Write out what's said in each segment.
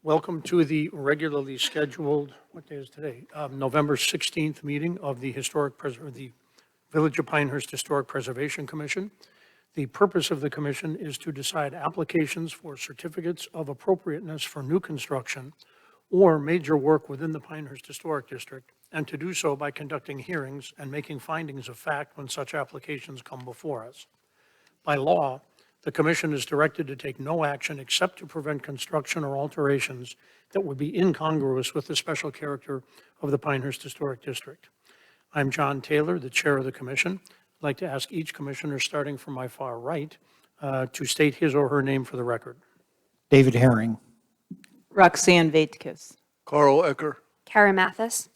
Welcome to the regularly scheduled, what day is today? November 16th meeting of the the Village of Pinehurst Historic Preservation Commission. The purpose of the commission is to decide applications for certificates of appropriateness for new construction or major work within the Pinehurst Historic District, and to do so by conducting hearings and making findings of fact when such applications come before us. By law, the commission is directed to take no action except to prevent construction or alterations that would be incongruous with the special character of the Pinehurst Historic District. I'm John Taylor, the chair of the commission. I'd like to ask each commissioner, starting from my far right, to state his or her name for the record. David Herring. Roxanne Vaitkus. Carl Ecker. Kara Mathis.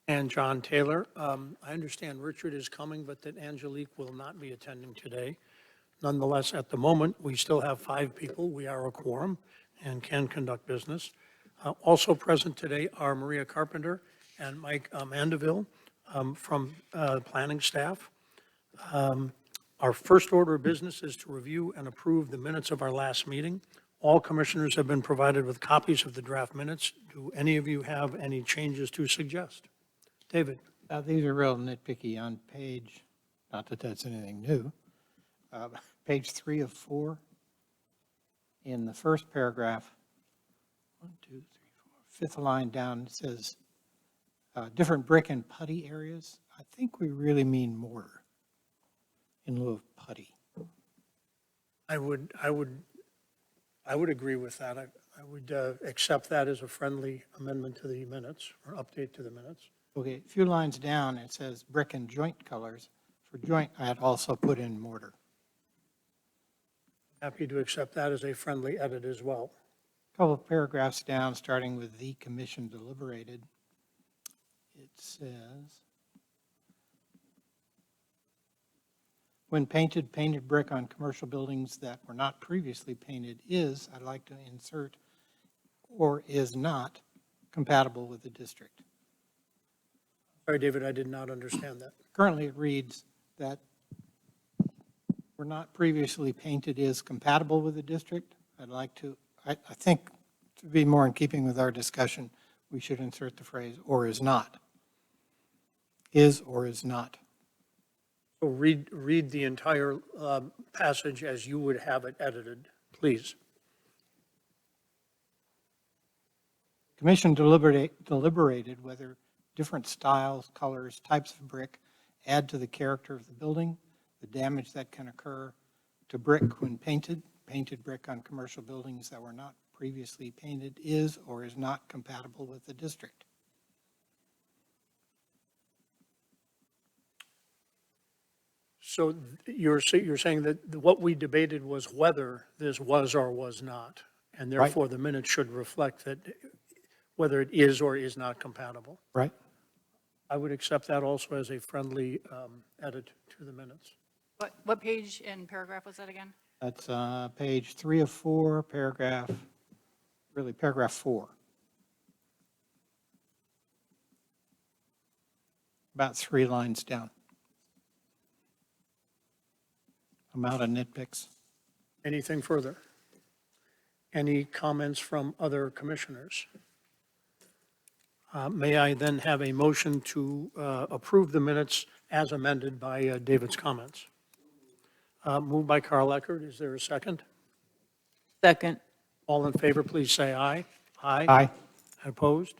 And John Taylor. I understand Richard is coming, but that Angelique will not be attending today. Nonetheless, at the moment, we still have 5 people. We are a quorum and can conduct business. Also present today are Maria Carpenter and Mike Mandeville from planning staff. Our first order of business is to review and approve the minutes of our last meeting. All commissioners have been provided with copies of the draft minutes. Do any of you have any changes to suggest? David? These are real nitpicky on page, not that that's anything new, page 3 of 4. In the first paragraph, 1, 2, 3, 4, fifth line down, it says different brick and putty areas. I think we really mean mortar in lieu of putty. I would agree with that. I would accept that as a friendly amendment to the minutes or update to the minutes. Okay, a few lines down, it says brick and joint colors. For joint, I had also put in mortar. Happy to accept that as a friendly edit as well. A couple of paragraphs down, starting with the commission deliberated, it says, when painted brick on commercial buildings that were not previously painted is, I'd like to insert, or is not compatible with the district. Sorry, David, I did not understand that. Currently, it reads that were not previously painted is compatible with the district. I'd like to, I think to be more in keeping with our discussion, we should insert the phrase or is not. Is or is not. So read the entire passage as you would have it edited, please. Commission deliberated whether different styles, colors, types of brick add to the character of the building, the damage that can occur to brick when painted brick on commercial buildings that were not previously painted is or is not compatible with the district. So you're saying that what we debated was whether this was or was not, and therefore the minutes should reflect that whether it is or is not compatible. Right. I would accept that also as a friendly edit to the minutes. What page and paragraph was that again? That's page 3 of 4, paragraph 4. About 3 lines down. I'm out of nitpicks. Anything further? Any comments from other commissioners? May I then have a motion to approve the minutes as amended by David's comments? Moved by Carl Eckert. Is there a second? Second. All in favor, please say aye. Aye. Opposed?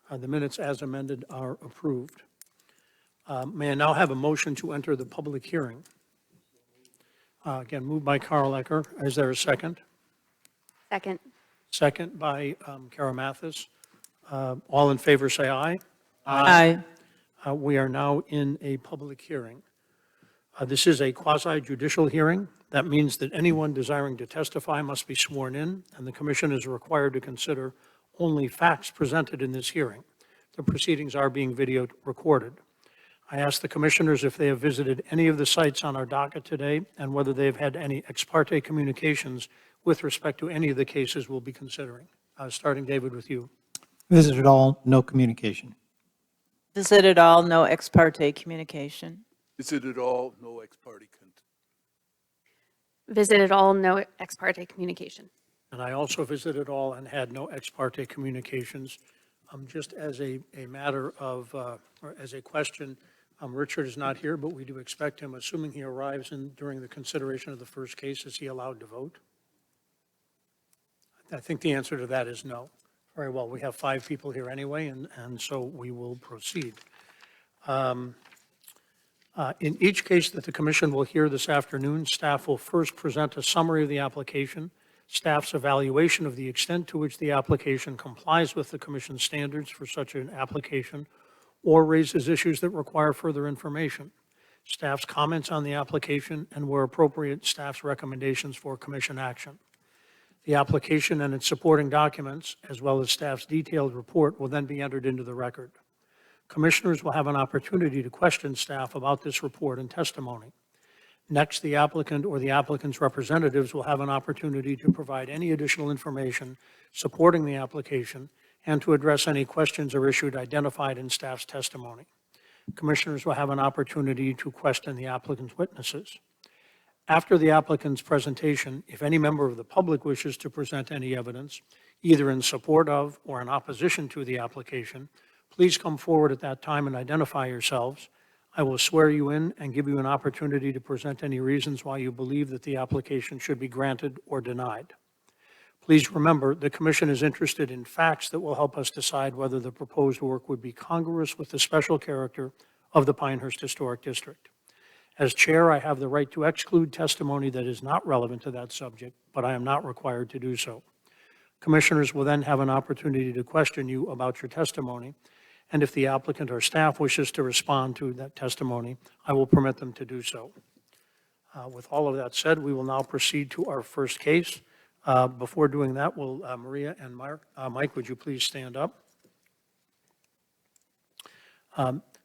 The minutes as amended are approved. May I now have a motion to enter the public hearing? Again, moved by Carl Eckert. Is there a second? Second. Second by Kara Mathis. All in favor, say aye. Aye. We are now in a public hearing. This is a quasi-judicial hearing. That means that anyone desiring to testify must be sworn in, and the commission is required to consider only facts presented in this hearing. The proceedings are being video recorded. I ask the commissioners if they have visited any of the sites on our docket today and whether they've had any ex parte communications with respect to any of the cases we'll be considering. Starting, David, with you. Visited all, no communication. Visited all, no ex parte communication. Visited all, no ex parte. Visited all, no ex parte communication. And I also visited all and had no ex parte communications. Just as a matter of, or as a question, Richard is not here, but we do expect him, assuming he arrives during the consideration of the first case, is he allowed to vote? I think the answer to that is no. Very well, we have 5 people here anyway, and so we will proceed. In each case that the commission will hear this afternoon, staff will first present a summary of the application, staff's evaluation of the extent to which the application complies with the commission's standards for such an application, or raises issues that require further information, staff's comments on the application, and where appropriate, staff's recommendations for commission action. The application and its supporting documents, as well as staff's detailed report, will then be entered into the record. Commissioners will have an opportunity to question staff about this report and testimony. Next, the applicant or the applicant's representatives will have an opportunity to provide any additional information supporting the application and to address any questions or issues identified in staff's testimony. Commissioners will have an opportunity to question the applicant's witnesses. After the applicant's presentation, if any member of the public wishes to present any evidence, either in support of or in opposition to the application, please come forward at that time and identify yourselves. I will swear you in and give you an opportunity to present any reasons why you believe that the application should be granted or denied. Please remember, the commission is interested in facts that will help us decide whether the proposed work would be congruous with the special character of the Pinehurst Historic District. As chair, I have the right to exclude testimony that is not relevant to that subject, but I am not required to do so. Commissioners will then have an opportunity to question you about your testimony, and if the applicant or staff wishes to respond to that testimony, I will permit them to do so. With all of that said, we will now proceed to our first case. Before doing that, will Maria and Mike, would you please stand up?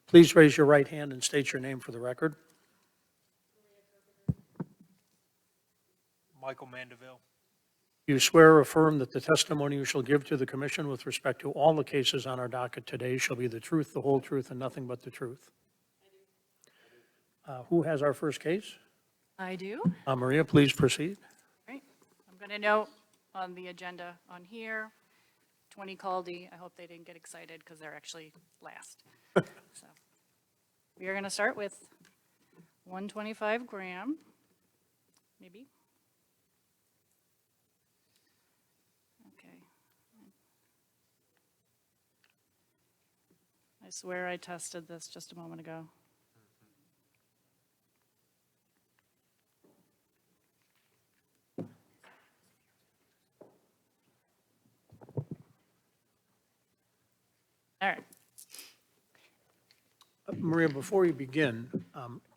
Please raise your right hand and state your name for the record. Michael Mandeville. You swear or affirm that the testimony you shall give to the commission with respect to all the cases on our docket today shall be the truth, the whole truth, and nothing but the truth? Who has our first case? I do. Maria, please proceed. Right. I'm going to note on the agenda on here, 20 Caldy. I hope they didn't get excited because they're actually last. So we are going to start with 125 Graham, maybe. Okay. I swear I tested this just a moment ago. All right. Maria, before you begin,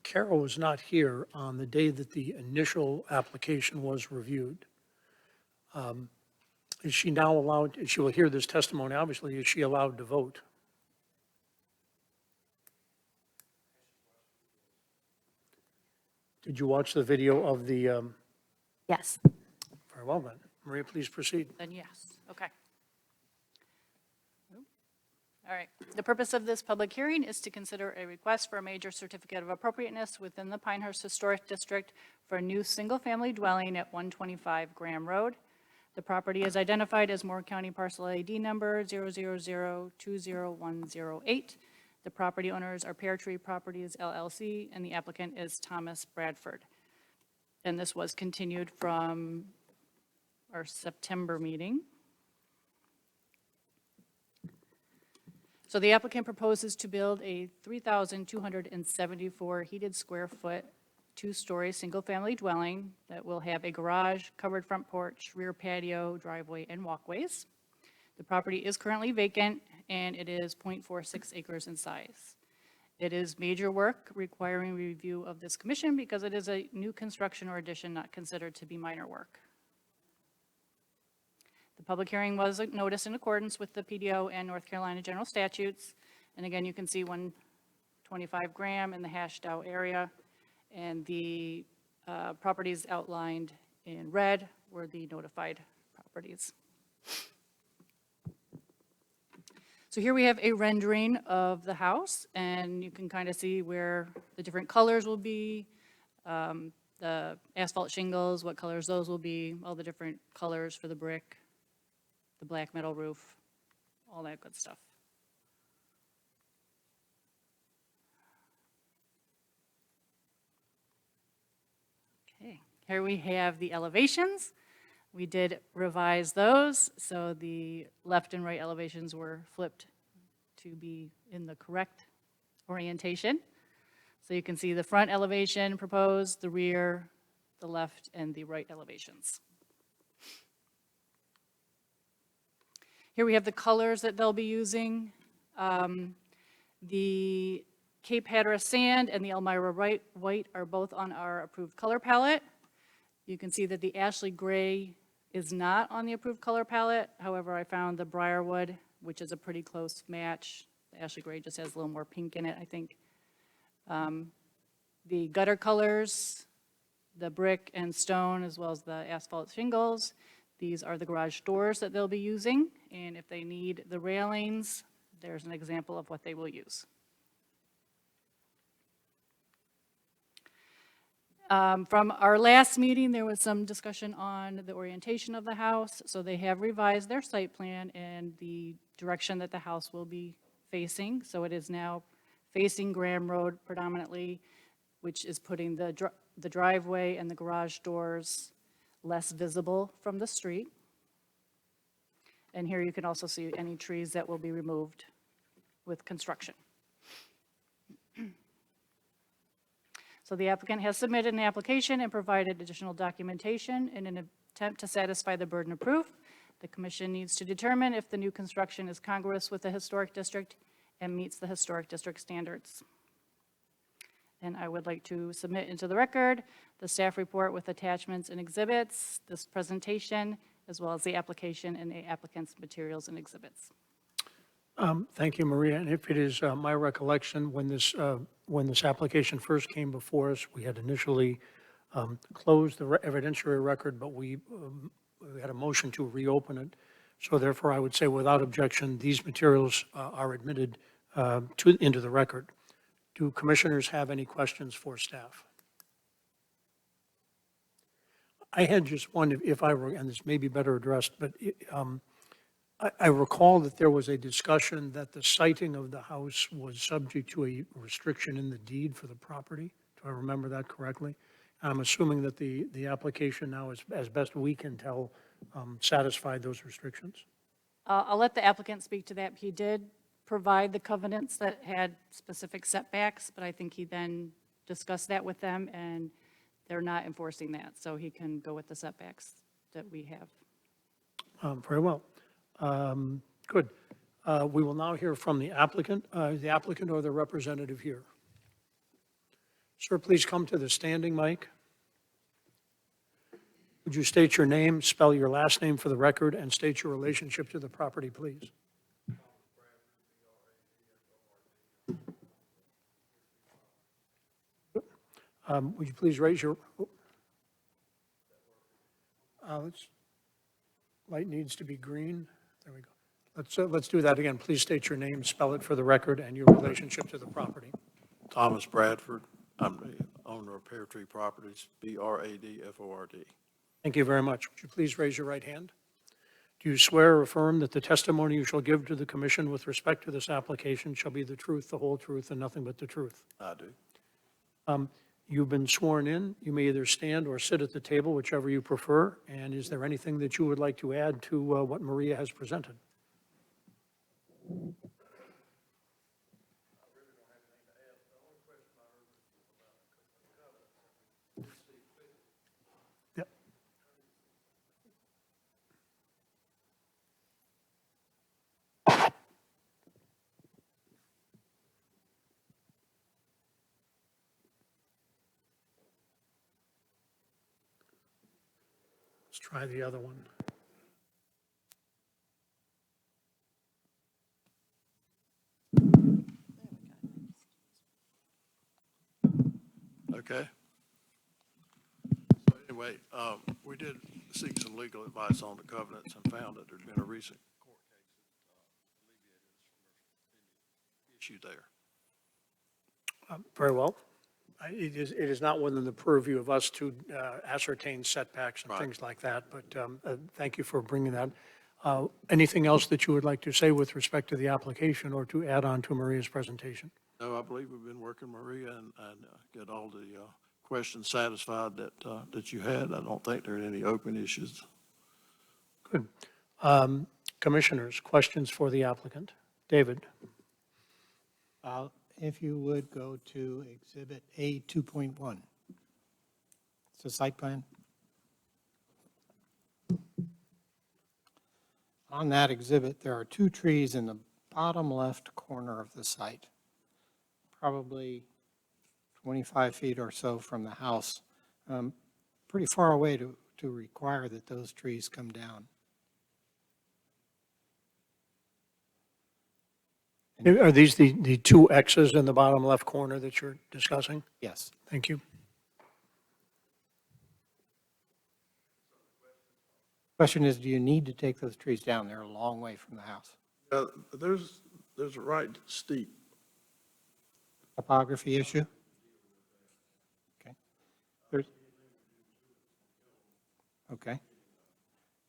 Carol was not here on the day that the initial application was reviewed. Is she now allowed, she will hear this testimony, obviously, is she allowed to vote? Did you watch the video of the, Yes. very well then. Maria, please proceed. Then yes, okay. All right. The purpose of this public hearing is to consider a request for a major certificate of appropriateness within the Pinehurst Historic District for a new single-family dwelling at 125 Graham Road. The property is identified as Moore County Parcel ID number 000-20108. The property owners are Pear Tree Properties LLC, and the applicant is Thomas Bradford. And this was continued from our September meeting. So the applicant proposes to build a 3,274 heated square foot, 2-story, single-family dwelling that will have a garage, covered front porch, rear patio, driveway, and walkways. The property is currently vacant, and it is 0.46 acres in size. It is major work requiring review of this commission because it is a new construction or addition not considered to be minor work. The public hearing was noticed in accordance with the PDO and North Carolina general statutes. And again, you can see 125 Graham in the hashed out area. And the properties outlined in red were the notified properties. So here we have a rendering of the house, and you can kind of see where the different colors will be. the asphalt shingles, what colors those will be, all the different colors for the brick, the black metal roof, all that good stuff. Okay, here we have the elevations. We did revise those, so the left and right elevations were flipped to be in the correct orientation. So you can see the front elevation proposed, the rear, the left, and the right elevations. Here we have the colors that they'll be using. The Cape Hatteras sand and the Elmira white are both on our approved color palette. You can see that the Ashley gray is not on the approved color palette. However, I found the Briarwood, which is a pretty close match. The Ashley gray just has a little more pink in it, I think. The gutter colors, the brick and stone, as well as the asphalt shingles, these are the garage doors that they'll be using. And if they need the railings, there's an example of what they will use. From our last meeting, there was some discussion on the orientation of the house. So they have revised their site plan and the direction that the house will be facing. So it is now facing Graham Road predominantly, which is putting the driveway and the garage doors less visible from the street. And here you can also see any trees that will be removed with construction. So the applicant has submitted an application and provided additional documentation in an attempt to satisfy the burden of proof. The commission needs to determine if the new construction is congruous with the historic district and meets the historic district standards. And I would like to submit into the record the staff report with attachments and exhibits, this presentation, as well as the application and the applicant's materials and exhibits. Thank you, Maria. And if it is my recollection, when this application first came before us, we had initially closed the evidentiary record, but we had a motion to reopen it. So therefore, I would say without objection, these materials are admitted into the record. Do commissioners have any questions for staff? I had just one, if I were, and this may be better addressed, but I recall that there was a discussion that the siting of the house was subject to a restriction in the deed for the property. Do I remember that correctly? I'm assuming that the application now, as best we can tell, satisfied those restrictions? I'll let the applicant speak to that. He did provide the covenants that had specific setbacks, but I think he then discussed that with them, and they're not enforcing that, so he can go with the setbacks that we have. Very well. Good. We will now hear from the applicant or the representative here. Sir, please come to the standing mic. Would you state your name, spell your last name for the record, and state your relationship to the property, please? Would you please raise your, light needs to be green. There we go. Let's do that again. Please state your name, spell it for the record, and your relationship to the property. Thomas Bradford. I'm the owner of Pear Tree Properties, Bradford. Thank you very much. Would you please raise your right hand? Do you swear or affirm that the testimony you shall give to the commission with respect to this application shall be the truth, the whole truth, and nothing but the truth? I do. You've been sworn in. You may either stand or sit at the table, whichever you prefer. And is there anything that you would like to add to what Maria has presented? Yep. Let's try the other one. Okay. So anyway, we did seek some legal advice on the covenants and found that there's been a recent court case that alleviated this issue there. Very well. It is not within the purview of us to ascertain setbacks and Right. things like that, but thank you for bringing that. Anything else that you would like to say with respect to the application or to add on to Maria's presentation? No, I believe we've been working, Maria, and get all the questions satisfied that you had. I don't think there are any open issues. Good. Commissioners, questions for the applicant? David? If you would go to Exhibit A 2.1. It's a site plan. On that exhibit, there are 2 trees in the bottom left corner of the site, probably 25 feet or so from the house, pretty far away to require that those trees come down. Are these the two X's in the bottom left corner that you're discussing? Yes. Thank you. Question is, do you need to take those trees down? They're a long way from the house. There's a right steep. Topography issue? Okay. Okay.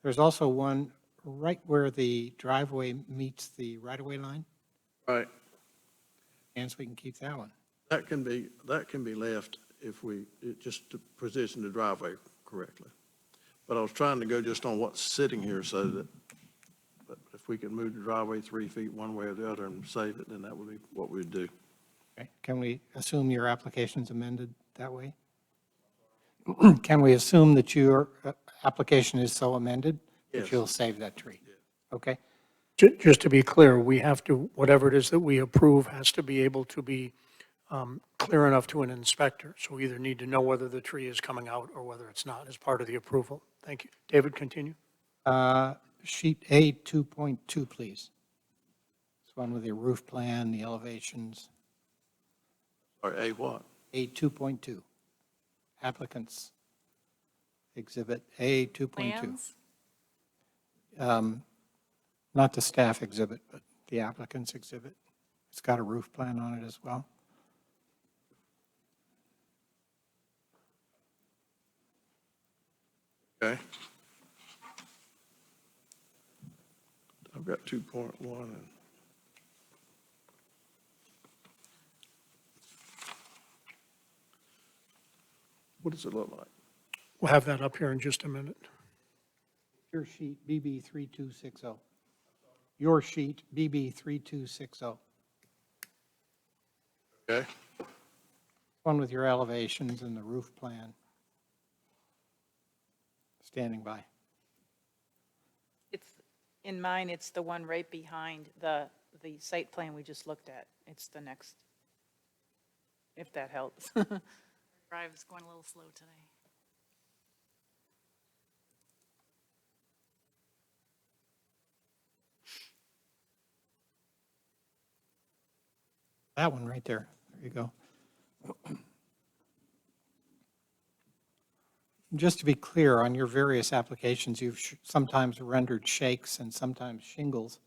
There's also one right where the driveway meets the right-of-way line, Right. and so we can keep that one. That can be left if just to position the driveway correctly. But I was trying to go just on what's sitting here so that, but if we could move the driveway 3 feet one way or the other and save it, then that would be what we'd do. Okay. Can we assume your application's amended that way? Can we assume that your application is so amended that Yes. you'll save that tree? Okay? Just to be clear, we have to, whatever it is that we approve has to be able to be clear enough to an inspector. So we either need to know whether the tree is coming out or whether it's not as part of the approval. Thank you. David, continue. Sheet A 2.2, please. This one with the roof plan, the elevations. Or A what? A 2.2. Applicants. Exhibit A 2.2. Plans? Not the staff exhibit, but the applicant's exhibit. It's got a roof plan on it as well. Okay. I've got 2.1 and. What does it look like? We'll have that up here in just a minute. Your sheet, BB 3260. Your sheet, BB 3260. Okay. One with your elevations and the roof plan. Standing by. It's, in mine, it's the one right behind the site plan we just looked at. It's the next, if that helps. Drive is going a little slow today. That one right there. There you go. Just to be clear, on your various applications, you've sometimes rendered shakes and sometimes shingles.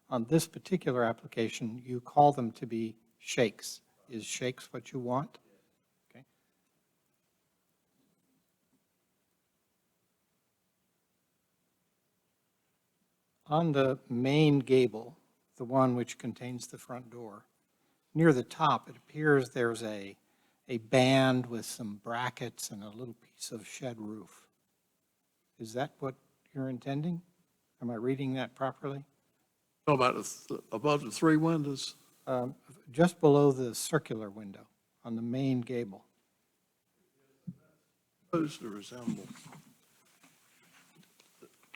On this particular application, you call them to be shakes. Is shakes what you want? Okay. On the main gable, the one which contains the front door, near the top, it appears there's a band with some brackets and a little piece of shed roof. Is that what you're intending? Am I reading that properly? Talking about above the 3 windows? Just below the circular window on the main gable. Supposed to resemble.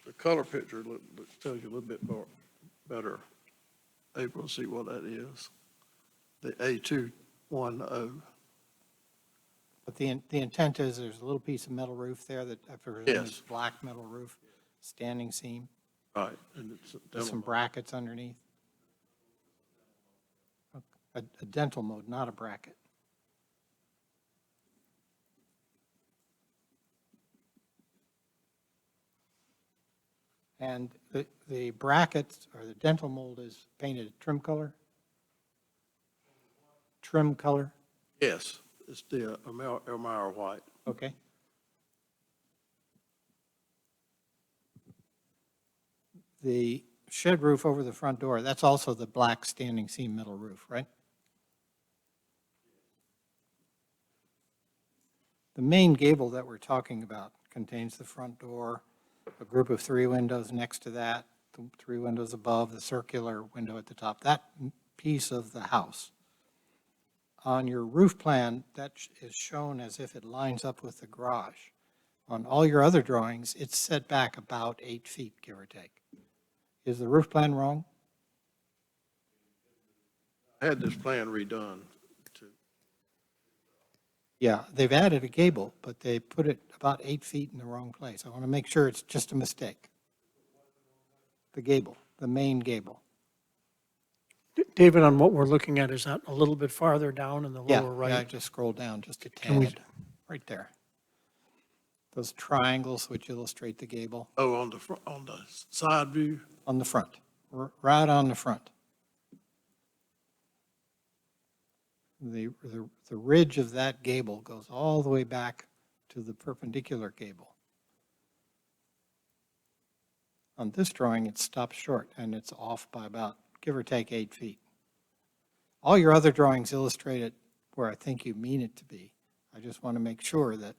The color picture tells you a little bit more, better able to see what that is. The A210. But the intent is there's a little piece of metal roof there that I presume Yes. is black metal roof, standing seam, Right. And it's with some brackets underneath. A dental mode, not a bracket. And the brackets or the dental mold is painted trim color? Trim color? Yes, It's the Elmira White. Okay. The shed roof over the front door, that's also the black standing seam metal roof, right? The main gable that we're talking about contains the front door, a group of 3 windows next to that, the 3 windows above, the circular window at the top, that piece of the house. On your roof plan, that is shown as if it lines up with the garage. On all your other drawings, it's set back about 8 feet, give or take. Is the roof plan wrong? I had this plan redone to, Yeah, they've added a gable, but they put it about 8 feet in the wrong place. I want to make sure it's just a mistake. The gable, the main gable. David, on what we're looking at, is that a little bit farther down in the Yeah, lower yeah, right? just scroll down just a Can we- tad, right there. Those triangles which illustrate the gable on the side view. on the front, right on the front. The ridge of that gable goes all the way back to the perpendicular gable. On this drawing, it stops short, and it's off by about, give or take, 8 feet. All your other drawings illustrate it where I think you mean it to be. I just want to make sure that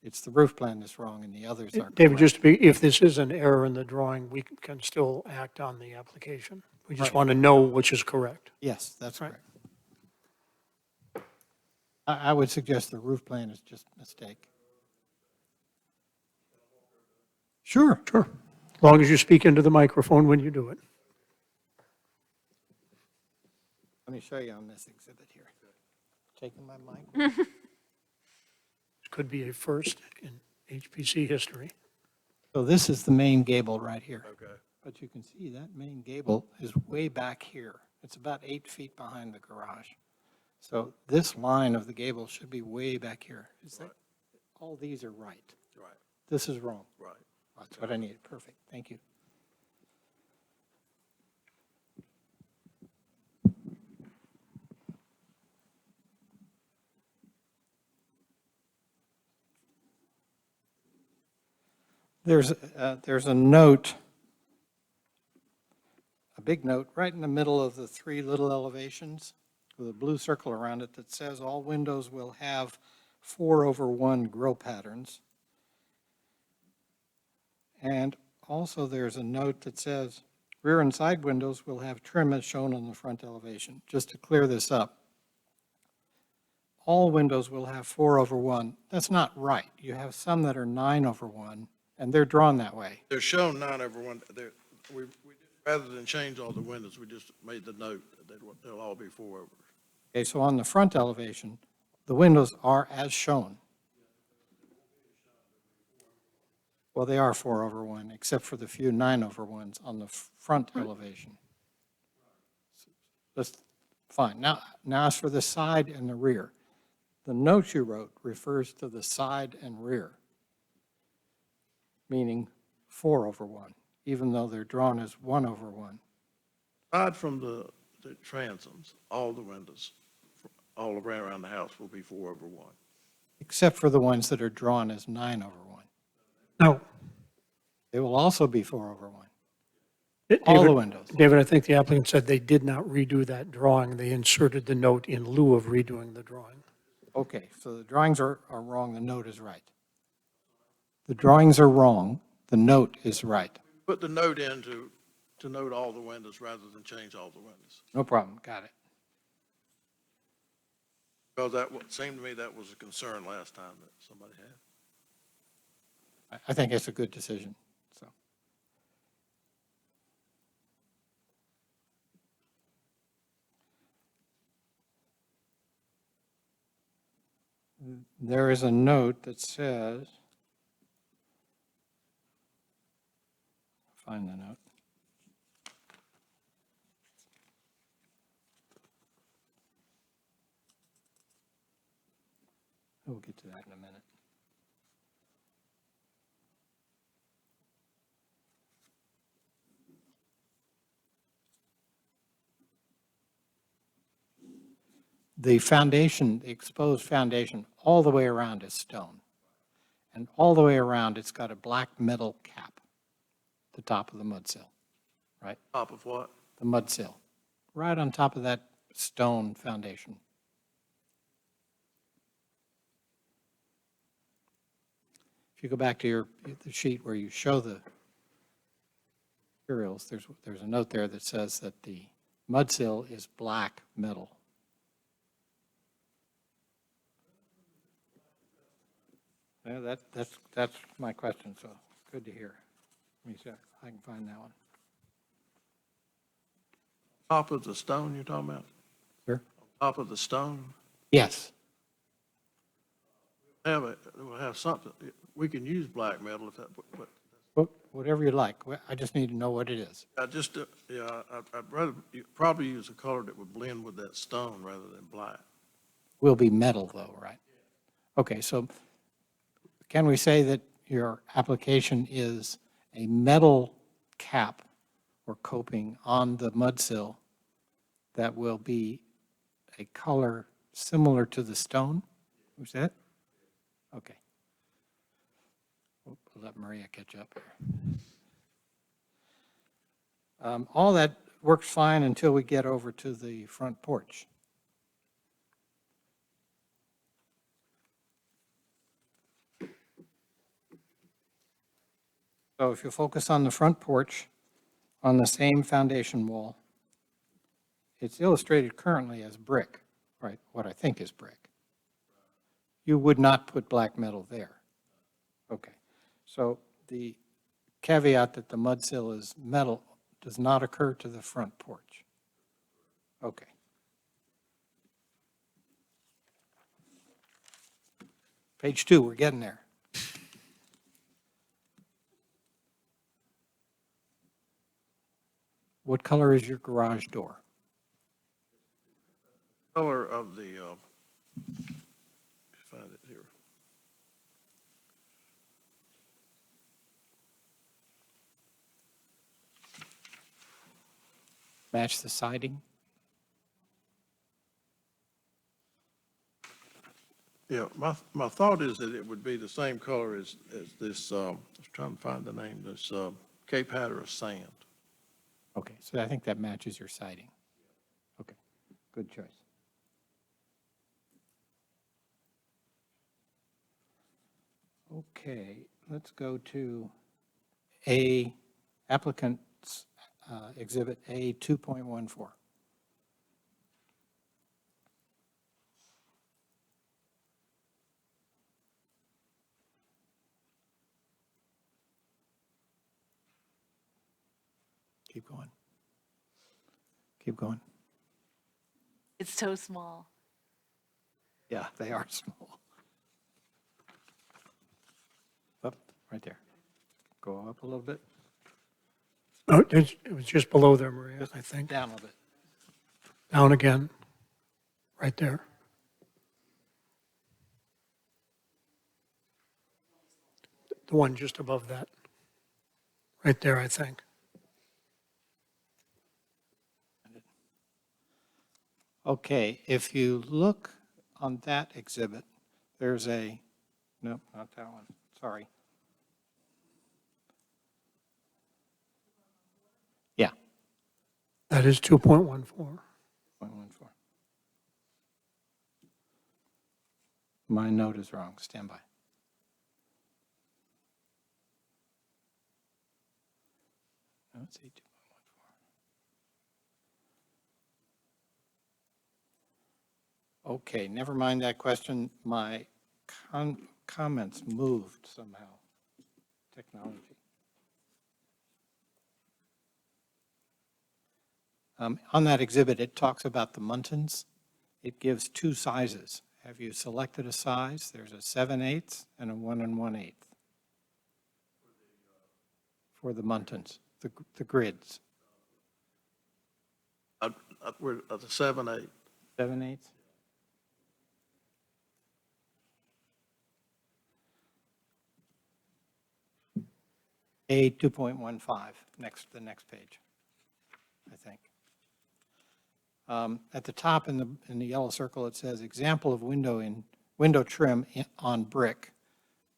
it's the roof plan that's wrong and the others are correct. David, just to be, if this is an error in the drawing, we can still act on the application. We just Right. want to know which is correct. Yes, that's Right. correct. I would suggest the roof plan is just a mistake. Sure. Sure. As long as you speak into the microphone when you do it. Let me show you on this exhibit here. Taking my mic. It could be a first in HPC history. So this is the main gable right here. Okay. But you can see that main gable is way back here. It's about 8 feet behind the garage. So this line of the gable should be way back here. Is that, all these are right. Right, This is wrong. right. That's what I needed. Perfect. Thank you. There's a note, a big note, right in the middle of the 3 little elevations with a blue circle around it that says all windows will have 4/1 grill patterns. And also there's a note that says rear and side windows will have trim as shown on the front elevation. Just to clear this up, all windows will have 4/1. That's not right. You have some that are 9/1, and they're drawn that way. They're shown 9/1. Rather than change all the windows, we just made the note that they'll all be 4/. Okay, so on the front elevation, the windows are as shown. Well, they are 4/1, except for the few 9/1s on the front elevation. That's fine. Now as for the side and the rear, the note you wrote refers to the side and rear, meaning 4/1, even though they're drawn as 1/1. Aside from the transoms, all the windows, all around the house will be 4/1. Except for the ones that are drawn as 9/1. No. They will also be 4/1. All the David, windows. David, I think the applicant said they did not redo that drawing. They inserted the note in lieu of redoing the drawing. Okay, so the drawings are wrong, the note is right. The drawings are wrong, the note is right. Put the note in to note all the windows rather than change all the windows. No problem, got it. Because that seemed to me that was a concern last time that somebody had. I think it's a good decision, so. There is a note that says, find the note. We'll get to that in a minute. The foundation, the exposed foundation, all the way around is stone. And all the way around, it's got a black metal cap, the top of the mud sill, right? Top of what? The mud sill, right on top of that stone foundation. If you go back to the sheet where you show the materials, there's a note there that says that the mud sill is black metal. Yeah, that's my question, so good to hear. Let me see if I can find that one. Top of the stone you're talking about? Sure. Top of the stone? Yes, We'll have something, we can use black metal if that, but whatever you like. I just need to know what it is. I'd rather, probably use a color that would blend with that stone rather than black. Will be metal though, right? Okay, so can we say that your application is a metal cap or coping on the mud sill that will be a color similar to the stone? Was that? Okay. We'll let Maria catch up here. All that works fine until we get over to the front porch. So if you focus on the front porch, on the same foundation wall, it's illustrated currently as brick, right? What I think is brick. You would not put black metal there. Okay. So the caveat that the mud sill is metal does not occur to the front porch. Okay. Page 2, we're getting there. What color is your garage door? Color of the, find it here. Match the siding? Yeah, my thought is that it would be the same color as this, I was trying to find the name, this Cape Hatteras sand. Okay, so I think that matches your siding. Okay, good choice. Okay, let's go to applicant's exhibit A 2.14. Keep going. Keep going. It's so small. Yeah, they are small. Up, right there. Go up a little bit, No, it was just below there, Maria, I think. down a little bit. Down again, right there. The one just above that. Right there, I think. Okay, if you look on that exhibit, there's no, not that one, sorry. Yeah, That is 2.14. 0.14. My note is wrong, stand by. No, it's 2.14. Okay, never mind that question. My comments moved somehow. Technology. On that exhibit, it talks about the muntins. It gives two sizes. Have you selected a size? There's a 7/8 and a 1 1/8 for the muntins, the grids. We're at the 7/8. 7/8? A 2.15, the next page, I think. At the top in the yellow circle, it says example of window trim on brick,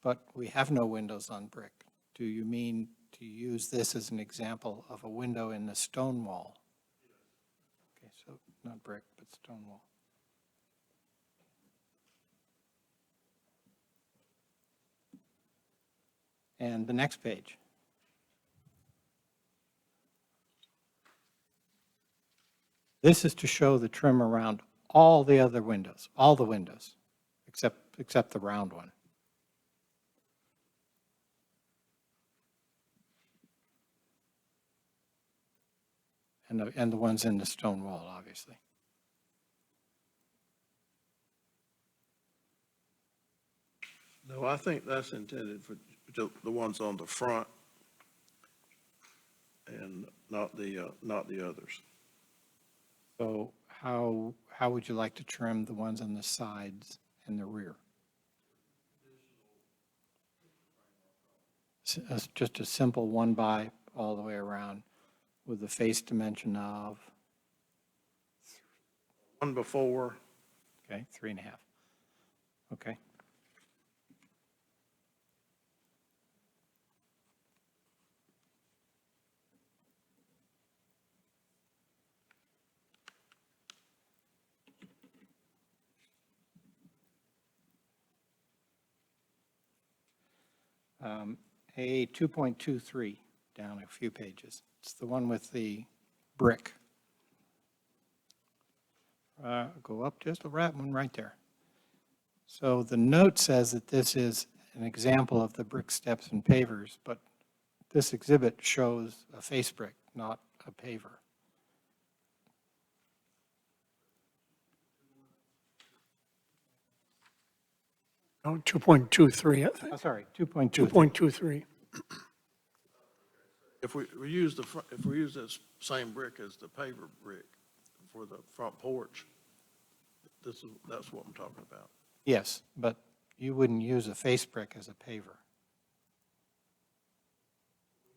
but we have no windows on brick. Do you mean to use this as an example of a window in the stone wall? Okay, so not brick, but stone wall. And the next page. This is to show the trim around all the other windows, all the windows, except the round one. And the ones in the stone wall, obviously. No, I think that's intended for the ones on the front and not the others. So how would you like to trim the ones on the sides and the rear? Just a simple 1x all the way around with the face dimension of, One before, okay, 3.5. Okay. A 2.23, down a few pages. It's the one with the brick. Go up just a one right there. So the note says that this is an example of the brick steps and pavers, but this exhibit shows a face brick, not a paver. No, 2.23, I think. Oh, sorry, 2.23. 2.23. if we use if we use this same brick as the paver brick for the front porch, that's what I'm talking about. Yes, but you wouldn't use a face brick as a paver.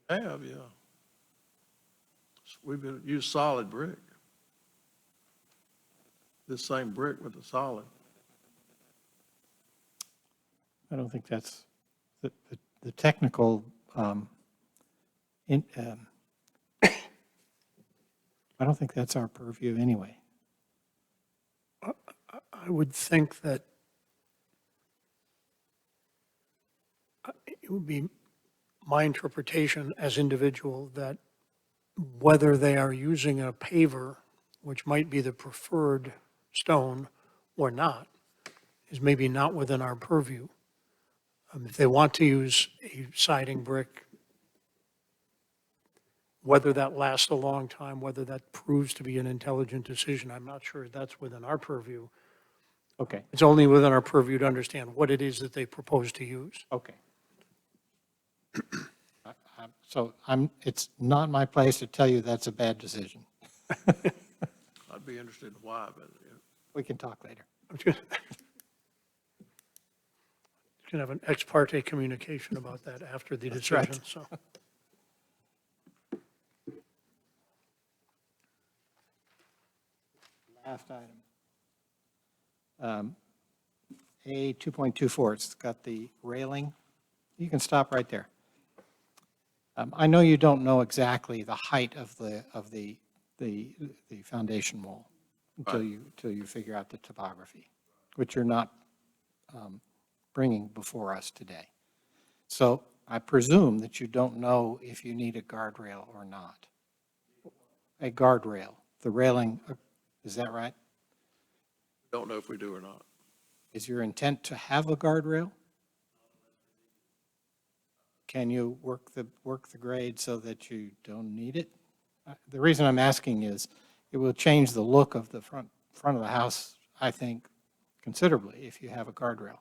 Yeah. We've used solid brick. This same brick with the solid. I don't think that's the technical, I don't think that's our purview anyway. I would think that it would be my interpretation as individual that whether they are using a paver, which might be the preferred stone or not, is maybe not within our purview. If they want to use a siding brick, whether that lasts a long time, whether that proves to be an intelligent decision, I'm not sure that's within our purview. Okay, It's only within our purview to understand what it is that they propose to use. okay. So it's not my place to tell you that's a bad decision. I'd be interested in why, but yeah. We can talk later. I'm just going to have an ex parte communication about that after the That's right. decision, so. Last item. A 2.24, it's got the railing. You can stop right there. I know you don't know exactly the height of the foundation wall until you figure out the topography, which you're not bringing before us today. So I presume that you don't know if you need a guardrail or not. A guardrail, the railing, is that right? Don't know if we do or not. Is your intent to have a guardrail? Can you work the grade so that you don't need it? The reason I'm asking is it will change the look of the front of the house, I think, considerably if you have a guardrail.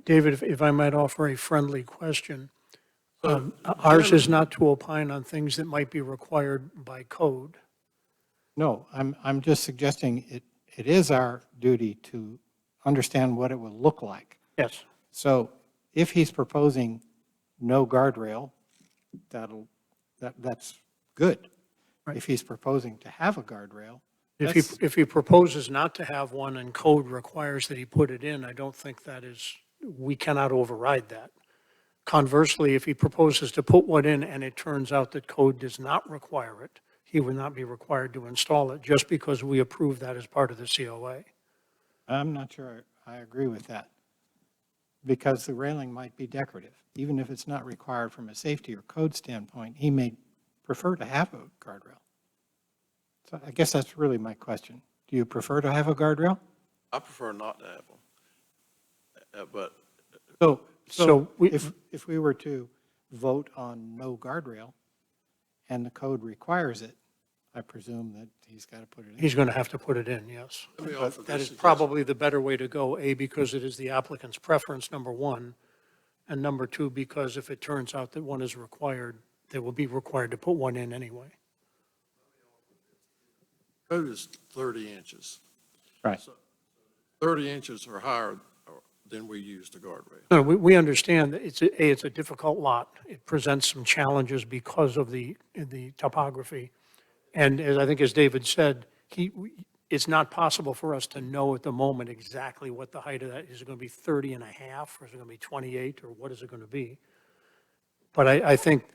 David, if I might offer a friendly question. Ours is not to opine on things that might be required by code. No, I'm just suggesting it is our duty to understand what it will look like. Yes. So if he's proposing no guardrail, that's good. Right. If he's proposing to have a guardrail, If he proposes not to have one and code requires that he put it in, I don't think that is, we cannot override that. Conversely, if he proposes to put one in and it turns out that code does not require it, he would not be required to install it just because we approve that as part of the COA. I'm not sure I agree with that. Because the railing might be decorative. Even if it's not required from a safety or code standpoint, he may prefer to have a guardrail. So I guess that's really my question. Do you prefer to have a guardrail? I prefer not to have them. But So So we- if we were to vote on no guardrail and the code requires it, I presume that he's got to put it in. He's going to have to put it in, yes. let me offer That this is suggestion. probably the better way to go, A, because it is the applicant's preference, number one, and number two, because if it turns out that one is required, they will be required to put one in anyway. Code is 30 inches. Right. 30 inches or higher than we use the guardrail. No, we understand that it's a difficult lot. It presents some challenges because of the topography. And as I think as David said, it's not possible for us to know at the moment exactly what the height of that, is it going to be 30 and a half, or is it going to be 28, or what is it going to be? But I think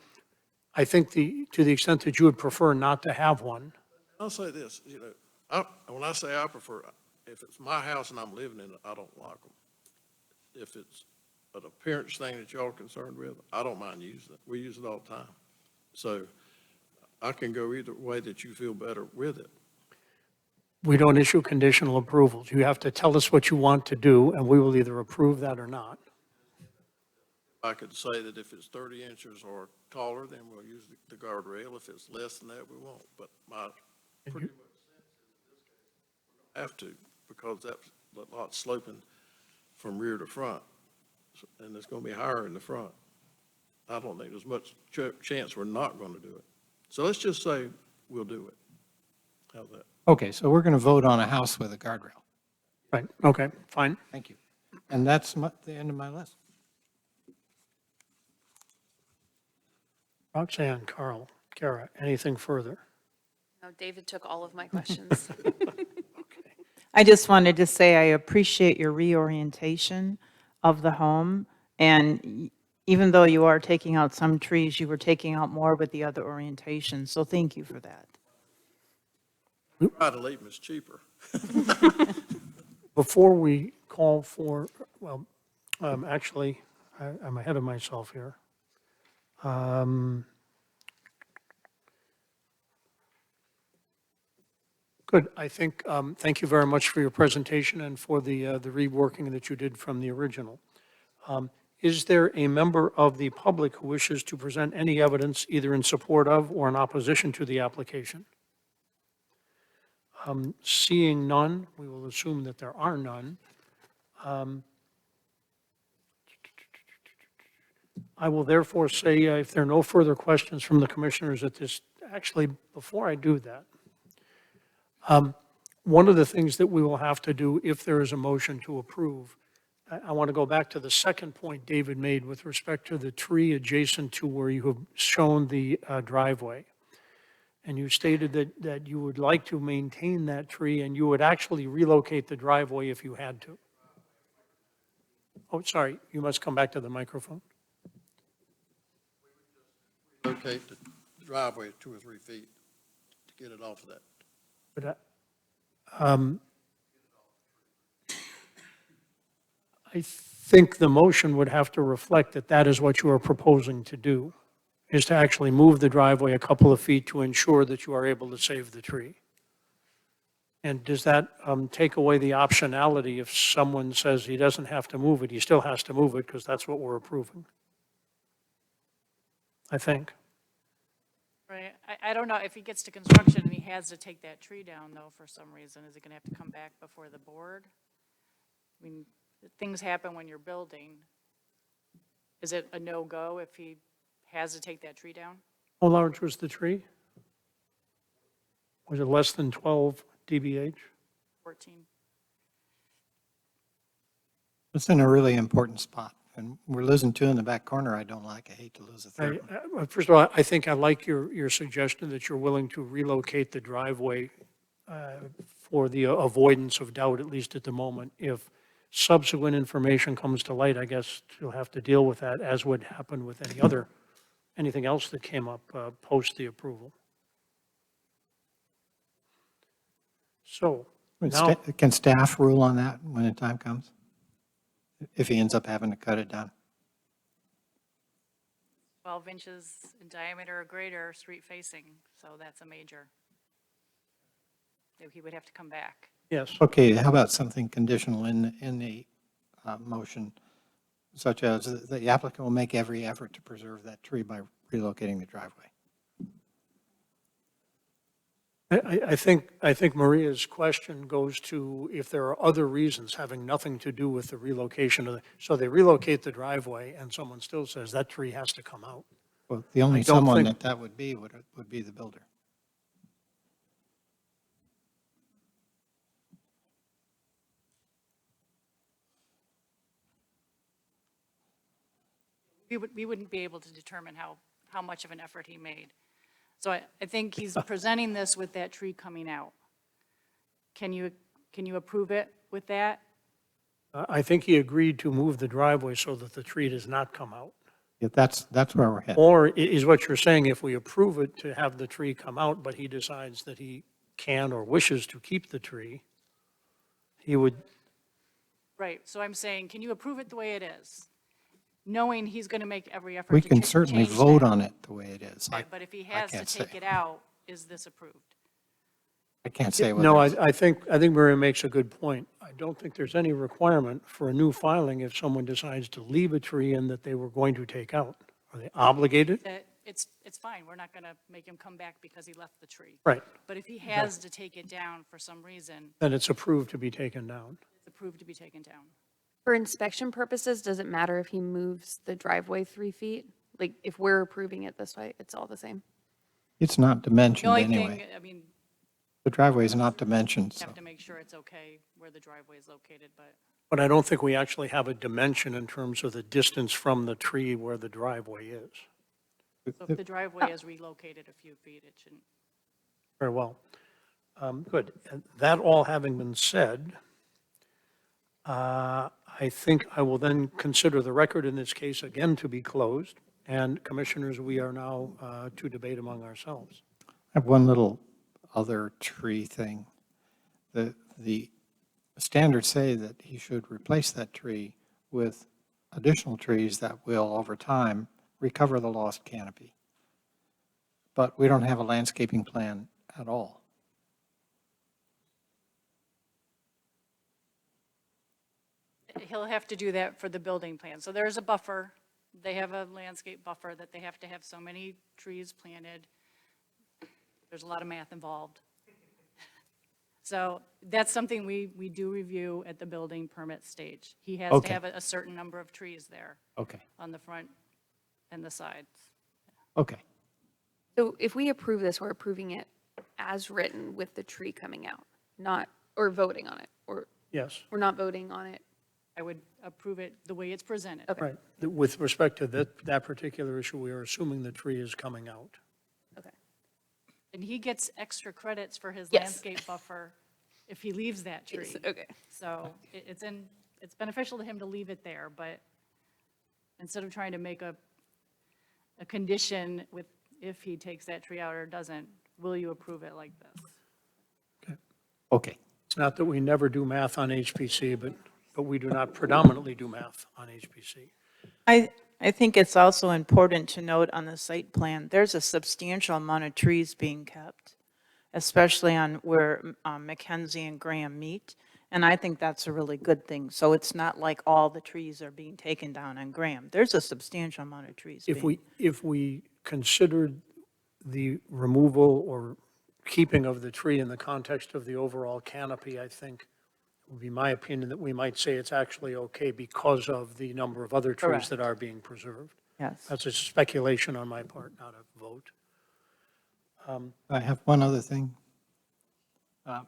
to the extent that you would prefer not to have one, I'll say this, when I say I prefer, if it's my house and I'm living in it, I don't like them. If it's an appearance thing that y'all are concerned with, I don't mind using it. We use it all the time. So I can go either way that you feel better with it. we don't issue conditional approvals. You have to tell us what you want to do, and we will either approve that or not. I could say that if it's 30 inches or taller, then we'll use the guardrail. If it's less than that, we won't. But my pretty much sense is have to, because that lot's sloping from rear to front, and it's going to be higher in the front. I don't think there's much chance we're not going to do it. So let's just say we'll do it. How's that? Okay, so we're going to vote on a house with a guardrail. Right, okay, fine. Thank you. And that's the end of my list. Roxanne, Carl, Kara, anything further? No, David took all of my questions. I just wanted to say I appreciate your reorientation of the home. And even though you are taking out some trees, you were taking out more with the other orientation. So thank you for that. Try to leave them is cheaper. Before we call for, well, actually, I'm ahead of myself here. Good, I think, thank you very much for your presentation and for the reworking that you did from the original. Is there a member of the public who wishes to present any evidence either in support of or in opposition to the application? Seeing none, we will assume that there are none. I will therefore say, if there are no further questions from the commissioners at this, actually, before I do that, one of the things that we will have to do if there is a motion to approve, I want to go back to the second point David made with respect to the tree adjacent to where you have shown the driveway. And you stated that you would like to maintain that tree and you would actually relocate the driveway if you had to. Oh, sorry, you must come back to the microphone. Locate the driveway 2 or 3 feet to get it off of that. But I think the motion would have to reflect that that is what you are proposing to do, is to actually move the driveway a couple of feet to ensure that you are able to save the tree. And does that take away the optionality if someone says he doesn't have to move it, he still has to move it because that's what we're approving? I think. Right, I don't know, if he gets to construction and he has to take that tree down, though, for some reason, is he gonna have to come back before the board? I mean, things happen when you're building. Is it a no-go if he has to take that tree down? How large was the tree? Was it less than 12 dBH? 14? It's in a really important spot. And we're losing two in the back corner I don't like. I hate to lose a third one. First of all, I think I like your suggestion that you're willing to relocate the driveway for the avoidance of doubt, at least at the moment. If subsequent information comes to light, I guess you'll have to deal with that, as would happen with anything else that came up post the approval. So, now, Can staff rule on that when the time comes? If he ends up having to cut it down? 12 inches in diameter or greater, street facing, so that's a major. He would have to come back. yes, Okay, how about something conditional in the motion, such as the applicant will make every effort to preserve that tree by relocating the driveway? I think Maria's question goes to if there are other reasons having nothing to do with the relocation of so they relocate the driveway and someone still says that tree has to come out. Well, the only I don't someone think- that would be would be the builder. We wouldn't be able to determine how much of an effort he made. So I think he's presenting this with that tree coming out. Can you approve it with that? I think he agreed to move the driveway so that the tree does not come out. Yeah, that's where we're headed. Or is what you're saying, if we approve it to have the tree come out, but he decides that he can or wishes to keep the tree, he would, Right, so I'm saying, can you approve it the way it is? Knowing he's going to make every effort We to can change certainly vote that. on it the way it is. Right, but if he has to can't take say. it out, is this approved? I can't say whether. no, it's- I think Maria makes a good point. I don't think there's any requirement for a new filing if someone decides to leave a tree in that they were going to take out. Are they obligated? That it's fine, we're not going to make him come back because he left the tree. Right, But if he has to take it down for some reason, then it's approved to be taken down. it's approved to be taken down. For inspection purposes, does it matter if he moves the driveway 3 feet? Like, if we're approving it this way, it's all the same? It's not The dimensioned only anyway. thing, I mean, The driveway is not dimensioned, you so. have to make sure it's okay where the driveway is located, but But I don't think we actually have a dimension in terms of the distance from the tree where the driveway is. so if the driveway is relocated a few feet, it shouldn't. Very well. Good. And that all having been said, I think I will then consider the record in this case again to be closed. And commissioners, we are now to debate among ourselves. I have one little other tree thing. The standards say that he should replace that tree with additional trees that will, over time, recover the lost canopy. But we don't have a landscaping plan at all. He'll have to do that for the building plan. So there's a buffer. They have a landscape buffer that they have to have so many trees planted. There's a lot of math involved. So that's something we do review at the building permit stage. He has to Okay. have a certain number of trees there Okay, on the front and the sides. okay. So if we approve this, we're approving it as written with the tree coming out, not, or voting on it, or Yes, we're not voting on it? I would approve it the way it's presented. Okay. right. With respect to that particular issue, we are assuming the tree is coming out. Okay. And he gets extra credits for his Yes. landscape buffer if he leaves that tree. Okay. So it's beneficial to him to leave it there, but instead of trying to make a condition with if he takes that tree out or doesn't, will you approve it like this? Okay. It's not that we never do math on HPC, but we do not predominantly do math on HPC. I think it's also important to note on the site plan, there's a substantial amount of trees being kept, especially on where Mackenzie and Graham meet, and I think that's a really good thing. So it's not like all the trees are being taken down on Graham. There's a substantial amount of trees being. If we considered the removal or keeping of the tree in the context of the overall canopy, I think it would be my opinion that we might say it's actually okay because of the number of other trees Correct. that are being preserved. Yes. That's a speculation on my part, not a vote. I have one other thing.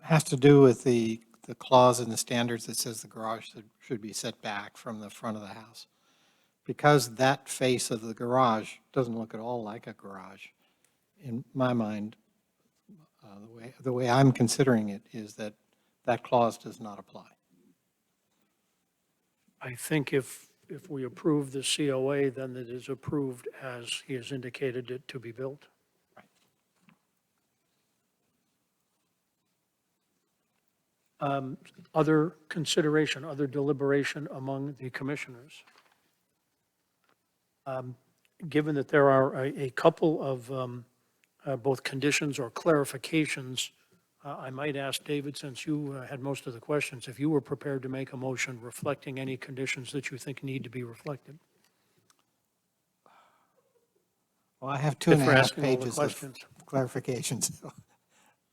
Has to do with the clause in the standards that says the garage should be set back from the front of the house. because that face of the garage doesn't look at all like a garage, in my mind, the way I'm considering it is that that clause does not apply. I think if we approve the COA, then it is approved as he has indicated it to be built. Other consideration, other deliberation among the commissioners? Given that there are a couple of both conditions or clarifications, I might ask David, since you had most of the questions, if you were prepared to make a motion reflecting any conditions that you think need to be reflected. Well, I have two If and a we're half asking all the pages of questions. clarifications.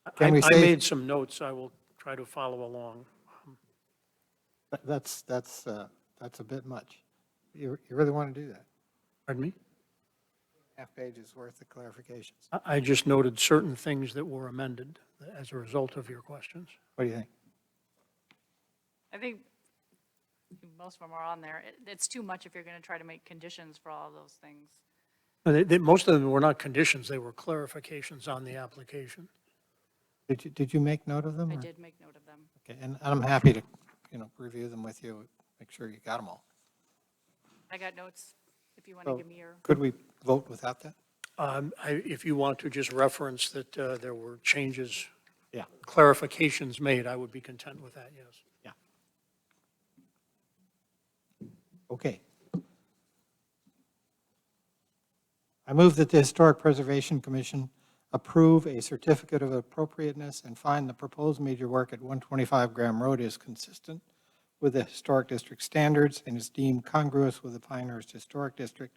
I Can we I say- made some notes. I will try to follow along. That's a bit much. You really want to do that? Pardon me? Half pages worth of clarifications. I just noted certain things that were amended as a result of your questions. What do you think? I think most of them are on there. It's too much if you're going to try to make conditions for all of those things. Most of them were not conditions, they were clarifications on the application. Did you make note of them? I or- did make note of them. Okay, and I'm happy to, review them with you, make sure you got them all. I got notes if you want to So- give me your. Could we vote without that? If you want to just reference that there were changes, Yeah. clarifications made, I would be content with that, yes. Okay. I move that the Historic Preservation Commission approve a certificate of appropriateness and find the proposed major work at 125 Graham Road is consistent with the Historic District standards and is deemed congruous with the Pinehurst Historic District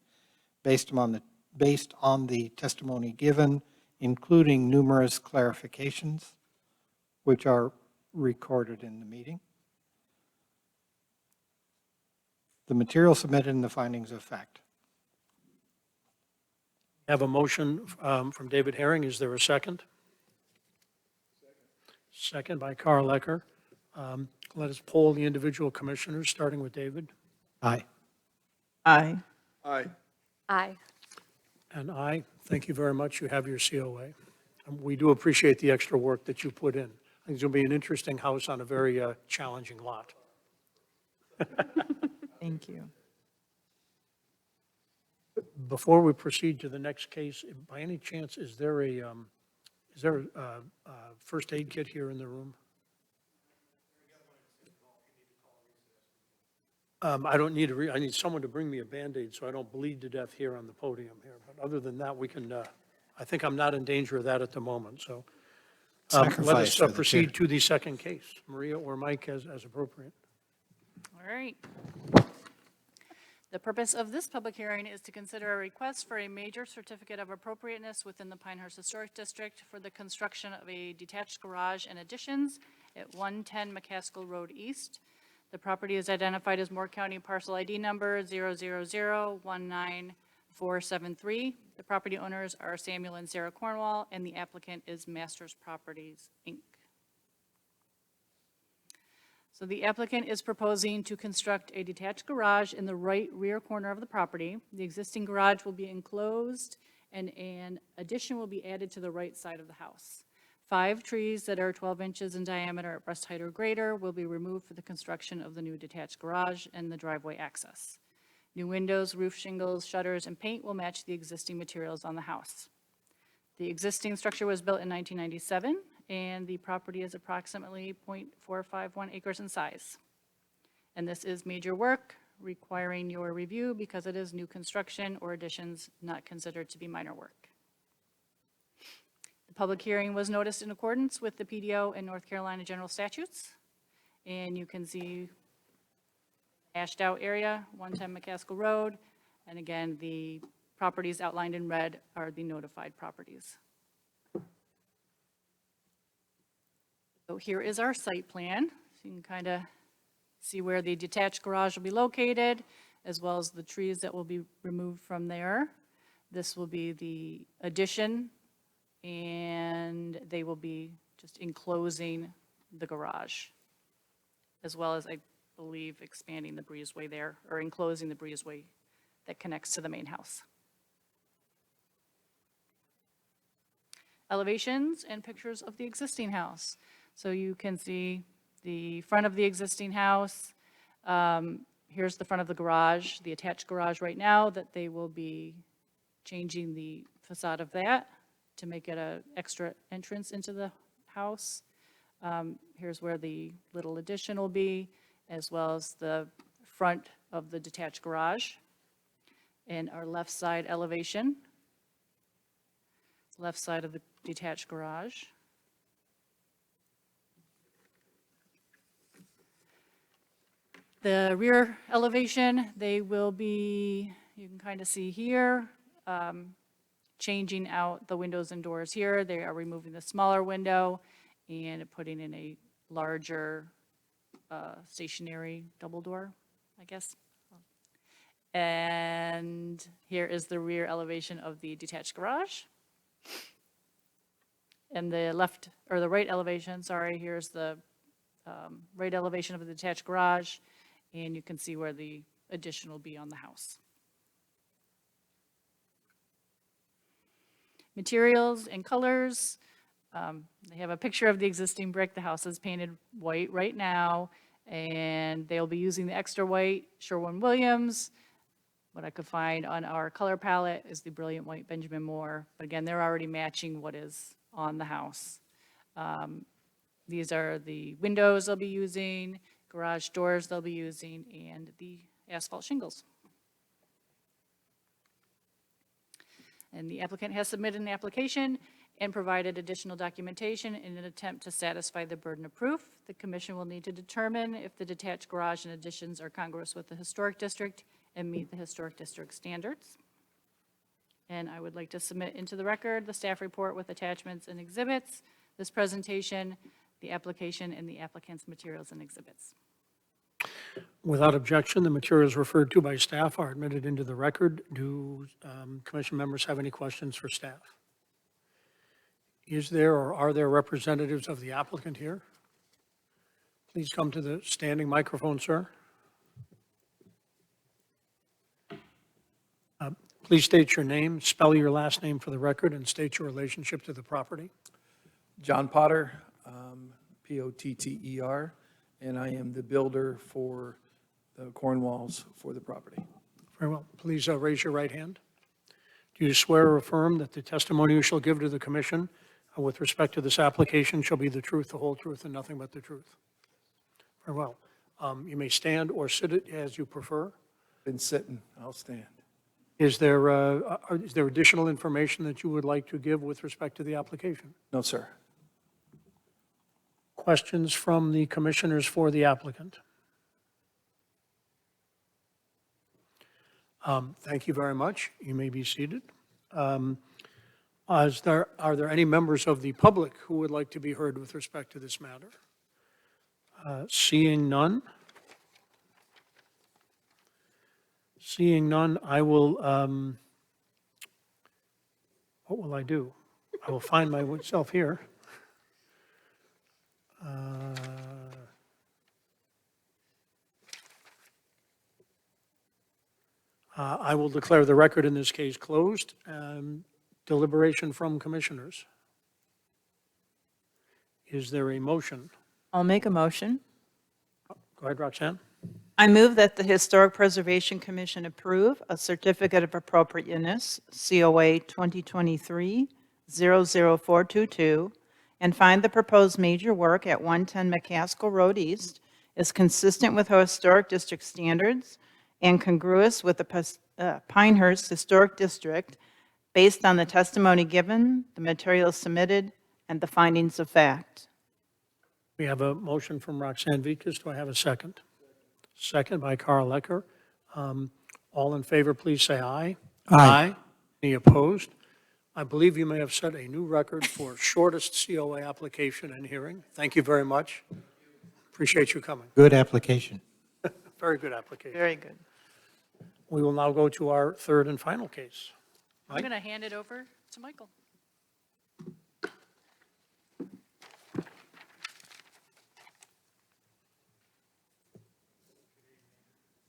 based on the testimony given, including numerous clarifications, which are recorded in the meeting. The material submitted in the findings of fact. Have a motion from David Herring. Is there a second? Second by Carl Ecker. Let us poll the individual commissioners, starting with David. Aye. Aye. Aye. Aye. And aye. Thank you very much. You have your COA. We do appreciate the extra work that you put in. I think it's going to be an interesting house on a very challenging lot. Thank you. Before we proceed to the next case, by any chance, is there a first aid kit here in the room? I don't need I need someone to bring me a Band-Aid so I don't bleed to death here on the podium here. But other than that, we can, I think I'm not in danger of that at the moment, so. Let Sacrifice us for the proceed kid. to the second case. Maria or Mike as appropriate. All right. The purpose of this public hearing is to consider a request for a major certificate of appropriateness within the Pinehurst Historic District for the construction of a detached garage and additions at 110 McCaskill Road East. The property is identified as Moore County Parcel ID number 000-19473. The property owners are Samuel and Sarah Cornwall, and the applicant is Masters Properties, Inc. So the applicant is proposing to construct a detached garage in the right rear corner of the property. The existing garage will be enclosed, and an addition will be added to the right side of the house. 5 trees that are 12 inches in diameter at breast height or greater will be removed for the construction of the new detached garage and the driveway access. New windows, roof shingles, shutters, and paint will match the existing materials on the house. The existing structure was built in 1997, and the property is approximately .451 acres in size. And this is major work requiring your review because it is new construction or additions not considered to be minor work. The public hearing was noticed in accordance with the PDO and North Carolina general statutes. And you can see hashed out area, 110 McCaskill Road. And again, the properties outlined in red are the notified properties. So here is our site plan. So you can kind of see where the detached garage will be located, as well as the trees that will be removed from there. This will be the addition, and they will be just enclosing the garage, as well as, I believe, expanding the breezeway there, or enclosing the breezeway that connects to the main house. Elevations and pictures of the existing house. So you can see the front of the existing house. Here's the front of the garage, the attached garage right now, that they will be changing the facade of that to make it an extra entrance into the house. Here's where the little addition will be, as well as the front of the detached garage. And our left side elevation, left side of the detached garage. The rear elevation, they will be, you can kind of see here, changing out the windows and doors here. They are removing the smaller window and putting in a larger stationary double door, I guess. And here is the rear elevation of the detached garage. And the left, or the right elevation, sorry, here's the right elevation of the detached garage. And you can see where the addition will be on the house. Materials and colors. They have a picture of the existing brick. The house is painted white right now, and they'll be using the extra white Sherwin-Williams. What I could find on our color palette is the brilliant white Benjamin Moore. But again, they're already matching what is on the house. These are the windows they'll be using, garage doors they'll be using, and the asphalt shingles. And the applicant has submitted an application and provided additional documentation in an attempt to satisfy the burden of proof. The commission will need to determine if the detached garage and additions are congruous with the historic district and meet the historic district standards. And I would like to submit into the record the staff report with attachments and exhibits, this presentation, the application, and the applicant's materials and exhibits. Without objection, the materials referred to by staff are admitted into the record. Do commission members have any questions for staff? Is there or are there representatives of the applicant here? Please come to the standing microphone, sir. Please state your name, spell your last name for the record, and state your relationship to the property. John Potter, P-O-T-T-E-R, and I am the builder for the corn walls for the property. Very well. Please raise your right hand. Do you swear or affirm that the testimony you shall give to the commission with respect to this application shall be the truth, the whole truth, and nothing but the truth? Very well. You may stand or sit as you prefer. Been sitting, I'll stand. Is there additional information that you would like to give with respect to the application? No, sir. Questions from the commissioners for the applicant? Thank you very much. You may be seated. Are there any members of the public who would like to be heard with respect to this matter? Seeing none. Seeing none, I will, what will I do? I will find myself here. I will declare the record in this case closed. Deliberation from commissioners. Is there a motion? I'll make a motion. Go ahead, Roxanne. I move that the Historic Preservation Commission approve a certificate of appropriateness, COA 2023-00422, and find the proposed major work at 110 McCaskill Road East is consistent with historic district standards and congruous with the Pinehurst Historic District based on the testimony given, the materials submitted, and the findings of fact. We have a motion from Roxanne Vikas. Do I have a second? Second by Carl Lecker. All in favor, please say aye. Aye. Any opposed? I believe you may have set a new record for shortest COA application and hearing. Thank you very much. Appreciate you coming. Good application. Very good application. Very good. We will now go to our third and final case. I'm Mike? going to hand it over to Michael.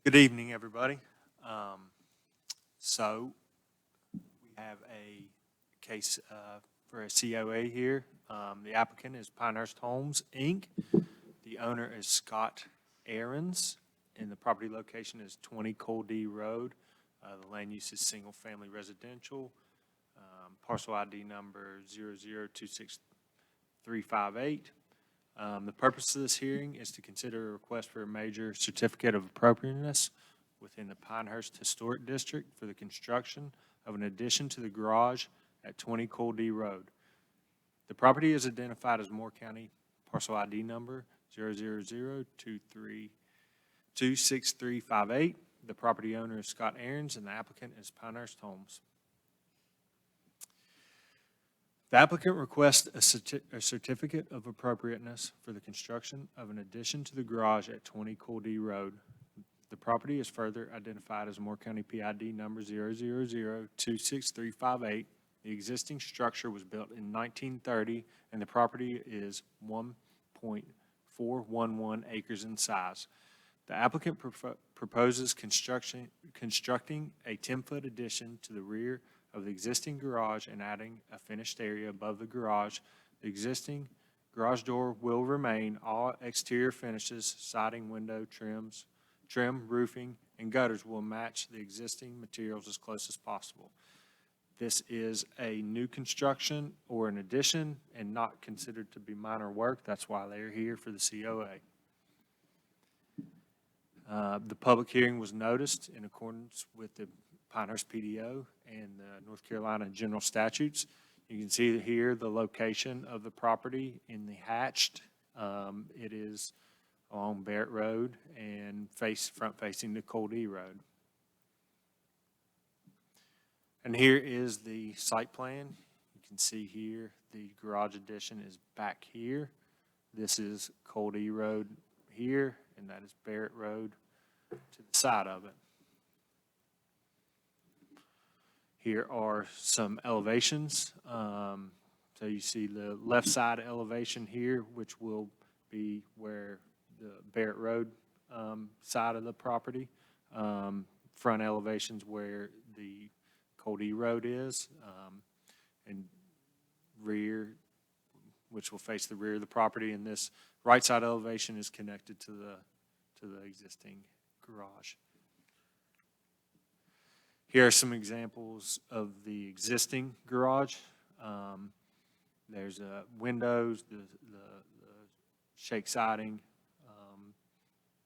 Good evening, everybody. So we have a case for a COA here. The applicant is Pinehurst Homes, Inc. The owner is Scott Aarons, and the property location is 20 Cole D Road. The land use is single-family residential. Parcel ID number 0026358. The purpose of this hearing is to consider a request for a major certificate of appropriateness within the Pinehurst Historic District for the construction of an addition to the garage at 20 Cole D Road. The property is identified as Moore County, parcel ID number 00023626358. The property owner is Scott Aarons, and the applicant is Pinehurst Homes. The applicant requests a certificate of appropriateness for the construction of an addition to the garage at 20 Cole D Road. The property is further identified as Moore County PID number 000266358. The existing structure was built in 1930, and the property is 1.411 acres in size. The applicant proposes constructing a 10-foot addition to the rear of the existing garage and adding a finished area above the garage. The existing garage door will remain. All exterior finishes, siding, window, trim, roofing, and gutters will match the existing materials as close as possible. This is a new construction or an addition and not considered to be minor work. That's why they're here for the COA. The public hearing was noticed in accordance with the Pinehurst PDO and the North Carolina general statutes. You can see here the location of the property in the hatched. It is along Barrett Road and front facing the Cole D Road. And here is the site plan. You can see here the garage addition is back here. This is Cole D Road here, and that is Barrett Road to the side of it. Here are some elevations. So you see the left side elevation here, which will be where the Barrett Road side of the property. Front elevations where the Cole D Road is, and rear, which will face the rear of the property. And this right side elevation is connected to the existing garage. Here are some examples of the existing garage. There's windows, the shake siding,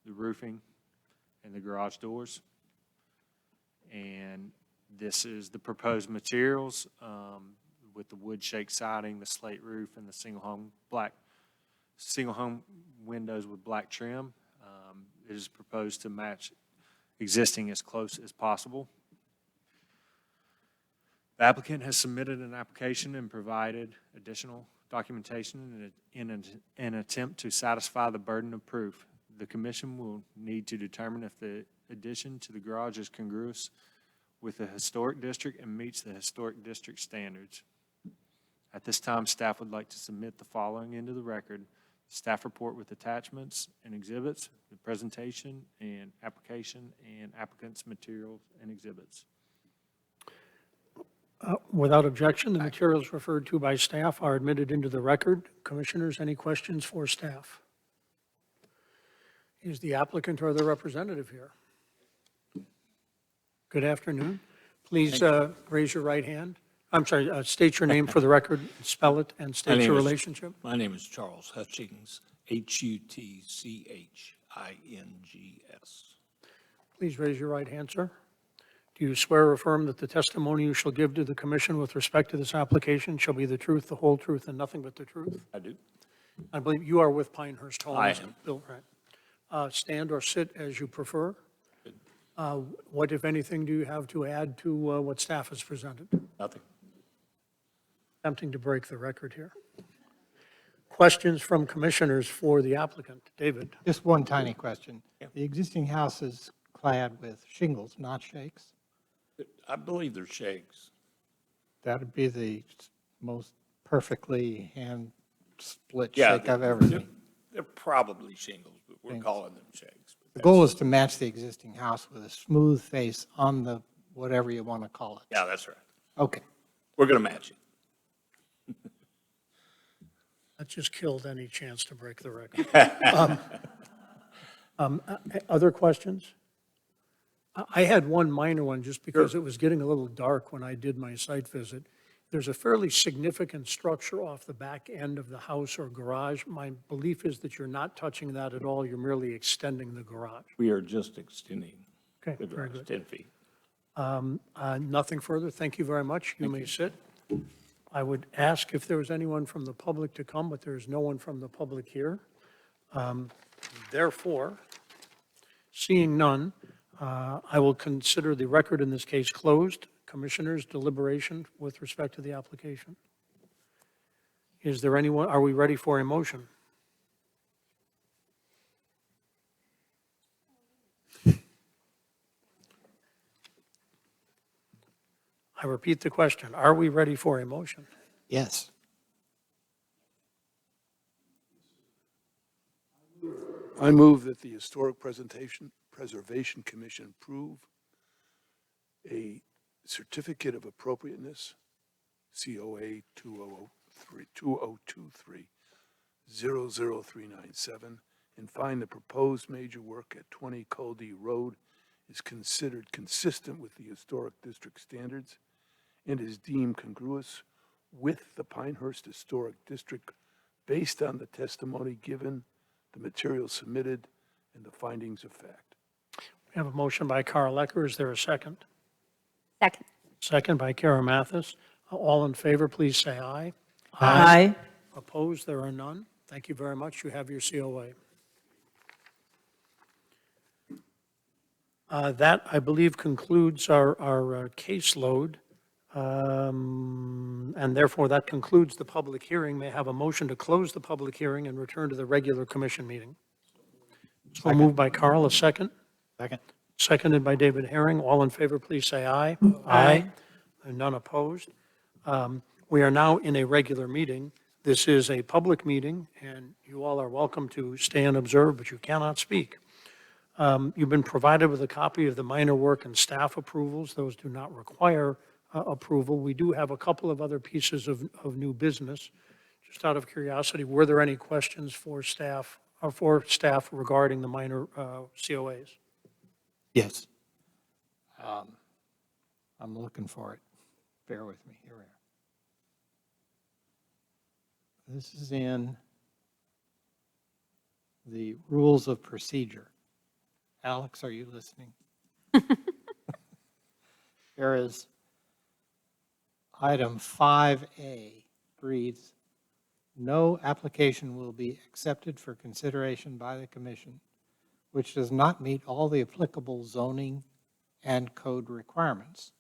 the roofing, and the garage doors. And this is the proposed materials with the wood shake siding, the slate roof, and the single home windows with black trim. It is proposed to match existing as close as possible. The applicant has submitted an application and provided additional documentation in an attempt to satisfy the burden of proof. The commission will need to determine if the addition to the garage is congruous with the historic district and meets the historic district standards. At this time, staff would like to submit the following into the record: staff report with attachments and exhibits, the presentation and application, and applicant's materials and exhibits. Without objection, the materials referred to by staff are admitted into the record. Commissioners, any questions for staff? Is the applicant or the representative here? Good afternoon. Please raise your right hand. I'm sorry, state your name for the record, spell it, and state your relationship. My name is Charles Hutchings, Hutchings. Please raise your right hand, sir. Do you swear or affirm that the testimony you shall give to the commission with respect to this application shall be the truth, the whole truth, and nothing but the truth? I do. I believe you are with Pinehurst Homes. I am. Bill, right. Stand or sit as you prefer. What, if anything, do you have to add to what staff has presented? Nothing. Attempting to break the record here. Questions from commissioners for the applicant? David? Just one tiny question. The existing house is clad with shingles, not shakes. I believe they're shakes. That would be the most perfectly hand-split Yeah, shake I've ever seen. They're probably shingles, but we're Shingles. calling them shakes. The goal is to match the existing house with a smooth face on the whatever you want to call it. Yeah, that's right. Okay. We're going to match it. That just killed any chance to break the record. Other questions? I had one minor one, just because it was getting a little dark when I did my site visit. There's a fairly significant structure off the back end of the house or garage. My belief is that you're not touching that at all, you're merely extending the garage. We are just extending Okay, the very garage good. 10 feet. Nothing further, thank you very much. You may sit. I would ask if there was anyone from the public to come, but there's no one from the public here. Therefore, seeing none, I will consider the record in this case closed. Commissioners' deliberation with respect to the application. Is there anyone, are we ready for a motion? I repeat the question. Are we ready for a motion? Yes. I move that the Historic Preservation Commission approve a certificate of appropriateness, COA 2023-00397, and find the proposed major work at 20 Culdee Road is considered consistent with the Historic District standards and is deemed congruous with the Pinehurst Historic District based on the testimony given, the materials submitted, and the findings of fact. We have a motion by Carl Ecker. Is there a second? Second. Second by Kara Mathis. All in favor, please say aye. Aye. Opposed? There are none. Thank you very much. You have your COA. That, I believe, concludes our caseload. And therefore, that concludes the public hearing. May I have a motion to close the public hearing and return to the regular commission meeting? So moved by Carl, a second. Second. Seconded by David Herring. All in favor, please say aye. Aye. And none opposed. We are now in a regular meeting. This is a public meeting, and you all are welcome to stay and observe, but you cannot speak. You've been provided with a copy of the minor work and staff approvals. Those do not require approval. We do have a couple of other pieces of new business. Just out of curiosity, were there any questions for staff regarding the minor COAs? Yes. I'm looking for it. Bear with me. Here we are. This is in the rules of procedure. Alex, are you listening? There is item 5A reads, no application will be accepted for consideration by the commission which does not meet all the applicable zoning and code requirements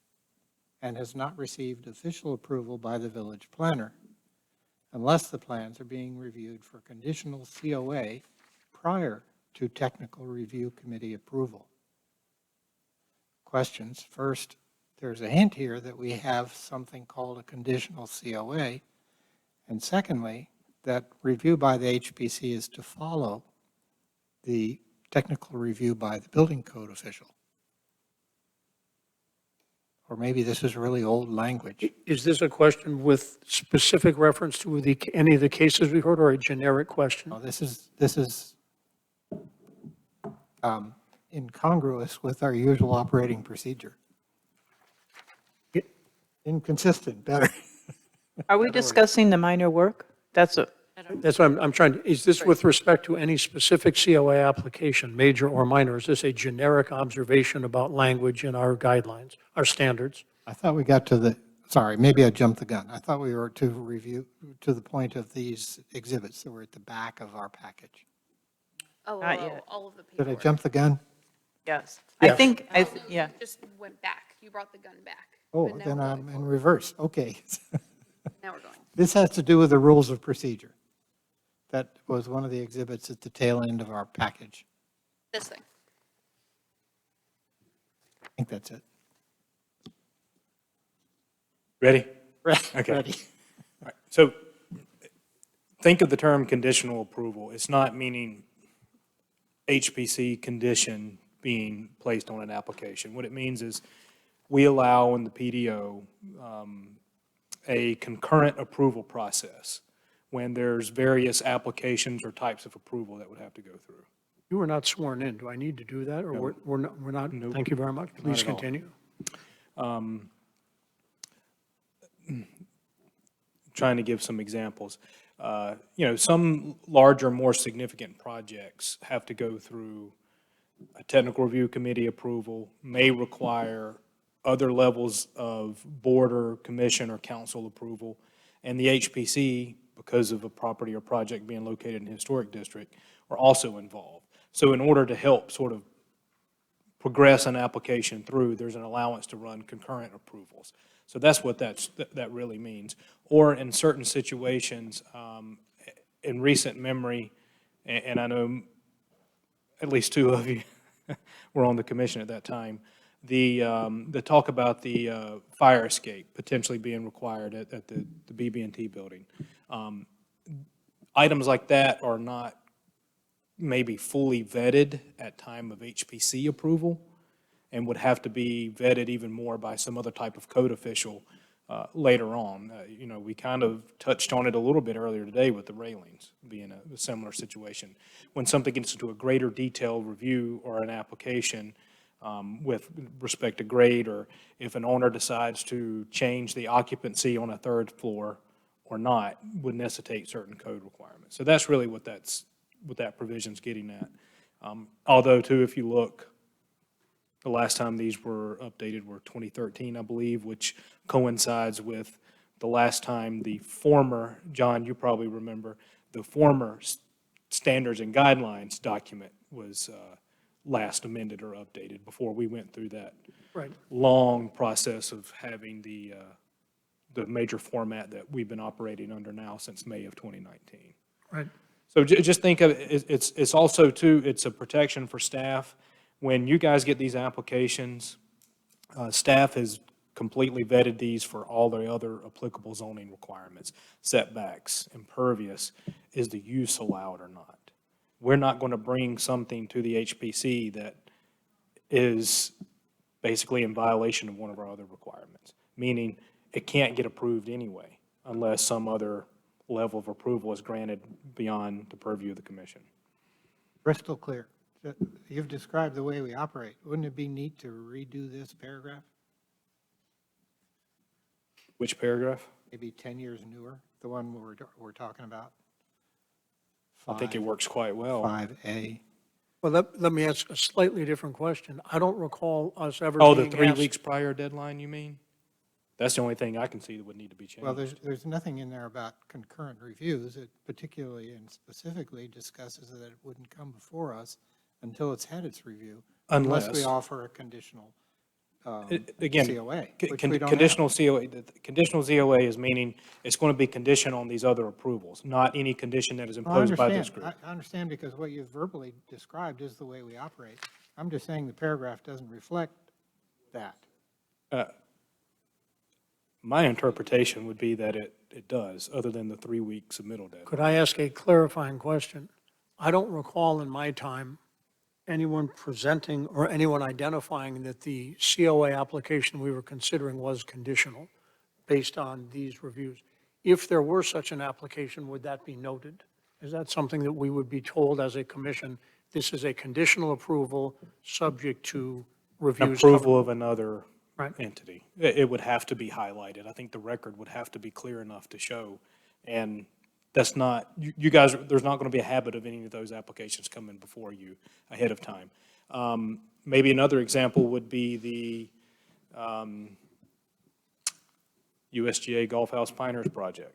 and has not received official approval by the village planner unless the plans are being reviewed for conditional COA prior to technical review committee approval. Questions. First, there's a hint here that we have something called a conditional COA. And secondly, that review by the HPC is to follow the technical review by the building code official. Or maybe this is really old language. Is this a question with specific reference to any of the cases we heard, or a generic question? No, this is incongruous with our usual operating procedure. Inconsistent, better. Are we discussing the minor work? That's what That's what I'm trying to, is this with respect to any specific COA application, major or minor? Is this a generic observation about language in our guidelines, our standards? I thought we got to the, sorry, maybe I jumped the gun. I thought we were to review to the point of these exhibits that were at the back of our package. Oh, Not yet. all of the Did I paperwork. jump the gun? Yes. Yeah. Yeah. Just went back. You brought the gun back. Oh, But now then we're I'm going in forward. reverse. Okay. Now we're going. This has to do with the rules of procedure. That was one of the exhibits at the tail end of our package. This thing. I think that's it. Ready? Okay. Ready. So think of the term conditional approval. It's not meaning HPC condition being placed on an application. What it means is we allow in the PDO a concurrent approval process when there's various applications or types of approval that would have to go through. You were not sworn in. Do I need to do that, or we're not, we're not? Nope. Thank you very much. Please at all. continue. Trying to give some examples. Some larger, more significant projects have to go through a technical review committee approval, may require other levels of board or commission or council approval. And the HPC, because of a property or project being located in a historic district, are also involved. So in order to help sort of progress an application through, there's an allowance to run concurrent approvals. So that's what that really means. Or in certain situations, in recent memory, and I know at least two of you were on the commission at that time, the talk about the fire escape potentially being required at the BB&T building. Items like that are not maybe fully vetted at time of HPC approval and would have to be vetted even more by some other type of code official later on. We kind of touched on it a little bit earlier today with the railings being a similar situation. When something gets into a greater detailed review or an application with respect to grade, or if an owner decides to change the occupancy on a third floor or not, would necessitate certain code requirements. So that's really what that provision's getting at. Although too, if you look, the last time these were updated were 2013, I believe, which coincides with the last time the former, John, you probably remember, the former standards and guidelines document was last amended or updated before we went through that Right. long process of having the major format that we've been operating under now since May of 2019. Right. So just think of it, it's also too, it's a protection for staff. When you guys get these applications, staff has completely vetted these for all the other applicable zoning requirements, setbacks, impervious, is the use allowed or not? We're not going to bring something to the HPC that is basically in violation of one of our other requirements, meaning it can't get approved anyway unless some other level of approval is granted beyond the purview of the commission. Crystal clear. You've described the way we operate. Wouldn't it be neat to redo this paragraph? Which paragraph? Maybe 10 years newer, the one we're talking about? I think it works quite well. 5A. Well, let me ask a slightly different question. I don't recall us ever Oh, the being 3 asked- weeks prior deadline, you mean? That's the only thing I can see that would need to be changed. Well, there's nothing in there about concurrent reviews. It particularly and specifically discusses that it wouldn't come before us until it's had its review. Unless we Unless- offer a conditional Again, COA, c- which con- we don't have. conditional COA, the conditional COA is meaning it's going to be conditioned on these other approvals, not any condition that is Well, I imposed by this understand. group. I understand because what you've verbally described is the way we operate. I'm just saying the paragraph doesn't reflect that. My interpretation would be that it does, other than the 3-week submittal deadline. Could I ask a clarifying question? I don't recall in my time anyone presenting or anyone identifying that the COA application we were considering was conditional based on these reviews. If there were such an application, would that be noted? Is that something that we would be told as a commission, this is a conditional approval subject to reviews? Approval of another Right. entity. It would have to be highlighted. I think the record would have to be clear enough to show. And that's not, you guys, there's not going to be a habit of any of those applications coming before you ahead of time. Maybe another example would be the USGA Golf House Pinehurst project.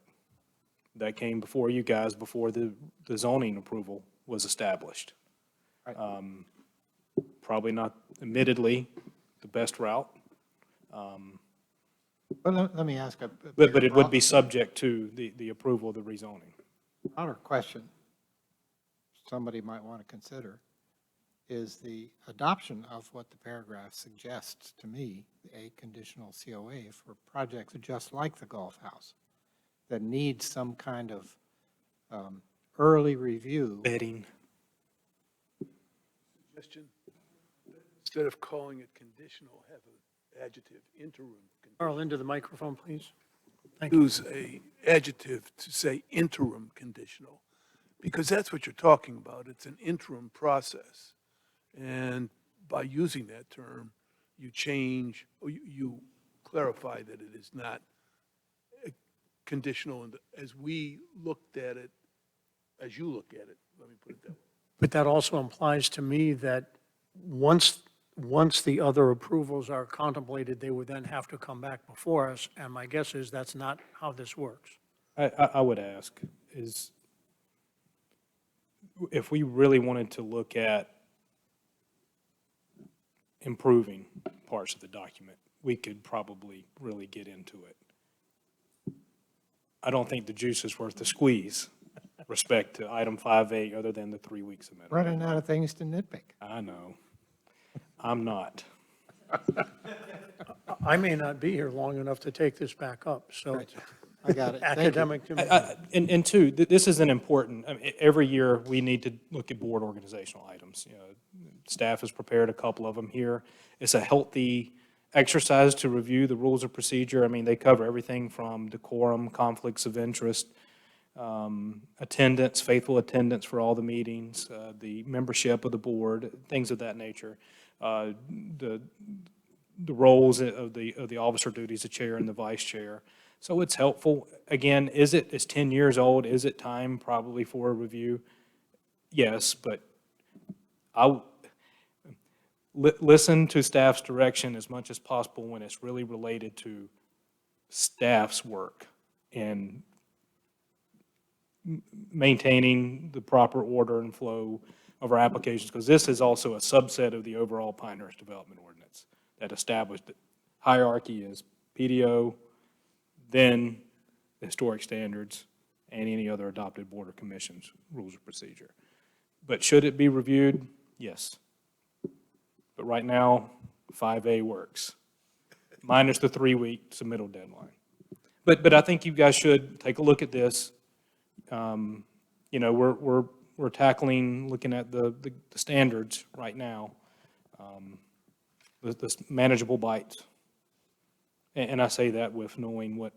That came before you guys before the zoning approval was established. Probably not, admittedly, the best route. But let me ask a But it would be subject to the approval of the rezoning. broader question somebody might want to consider is the adoption of what the paragraph suggests to me, a conditional COA for projects just like the Golf House that need some kind of early review. Vetting. Suggestion, instead of calling it conditional, have a adjective interim. Carl, into the microphone, please. Thank you. Use a adjective to say interim conditional, because that's what you're talking about. It's an interim process. And by using that term, you change, or you clarify that it is not conditional, and as we looked at it, as you look at it, let me put it that way. But that also implies to me that once the other approvals are contemplated, they would then have to come back before us, and my guess is that's not how this works. I would ask is, if we really wanted to look at improving parts of the document, we could probably really get into it. I don't think the juice is worth the squeeze, respect to item 5A, other than the 3 weeks amendment. Running out of things to nitpick. I know. I'm not. I may not be here long enough to take this back up, so I got it. Thank you. academic to me. And two, this is an important, I mean, every year we need to look at board organizational items. You know, staff has prepared a couple of them here. It's a healthy exercise to review the rules of procedure. I mean, they cover everything from decorum, conflicts of interest, attendance, faithful attendance for all the meetings, the membership of the board, things of that nature. The roles of the officer duties, the chair and the vice chair. So it's helpful. Again, it's 10 years old. Is it time probably for a review? Yes, but listen to staff's direction as much as possible when it's really related to staff's work and maintaining the proper order and flow of our applications, because this is also a subset of the overall Pinehurst Development Ordinance that established that hierarchy is PDO, then the historic standards, and any other adopted board or commission's rules of procedure. But should it be reviewed? Yes. But right now, 5A works, minus the 3-week submittal deadline. But I think you guys should take a look at this. You know, we're tackling, looking at the standards right now, the manageable bites. And I say that with knowing what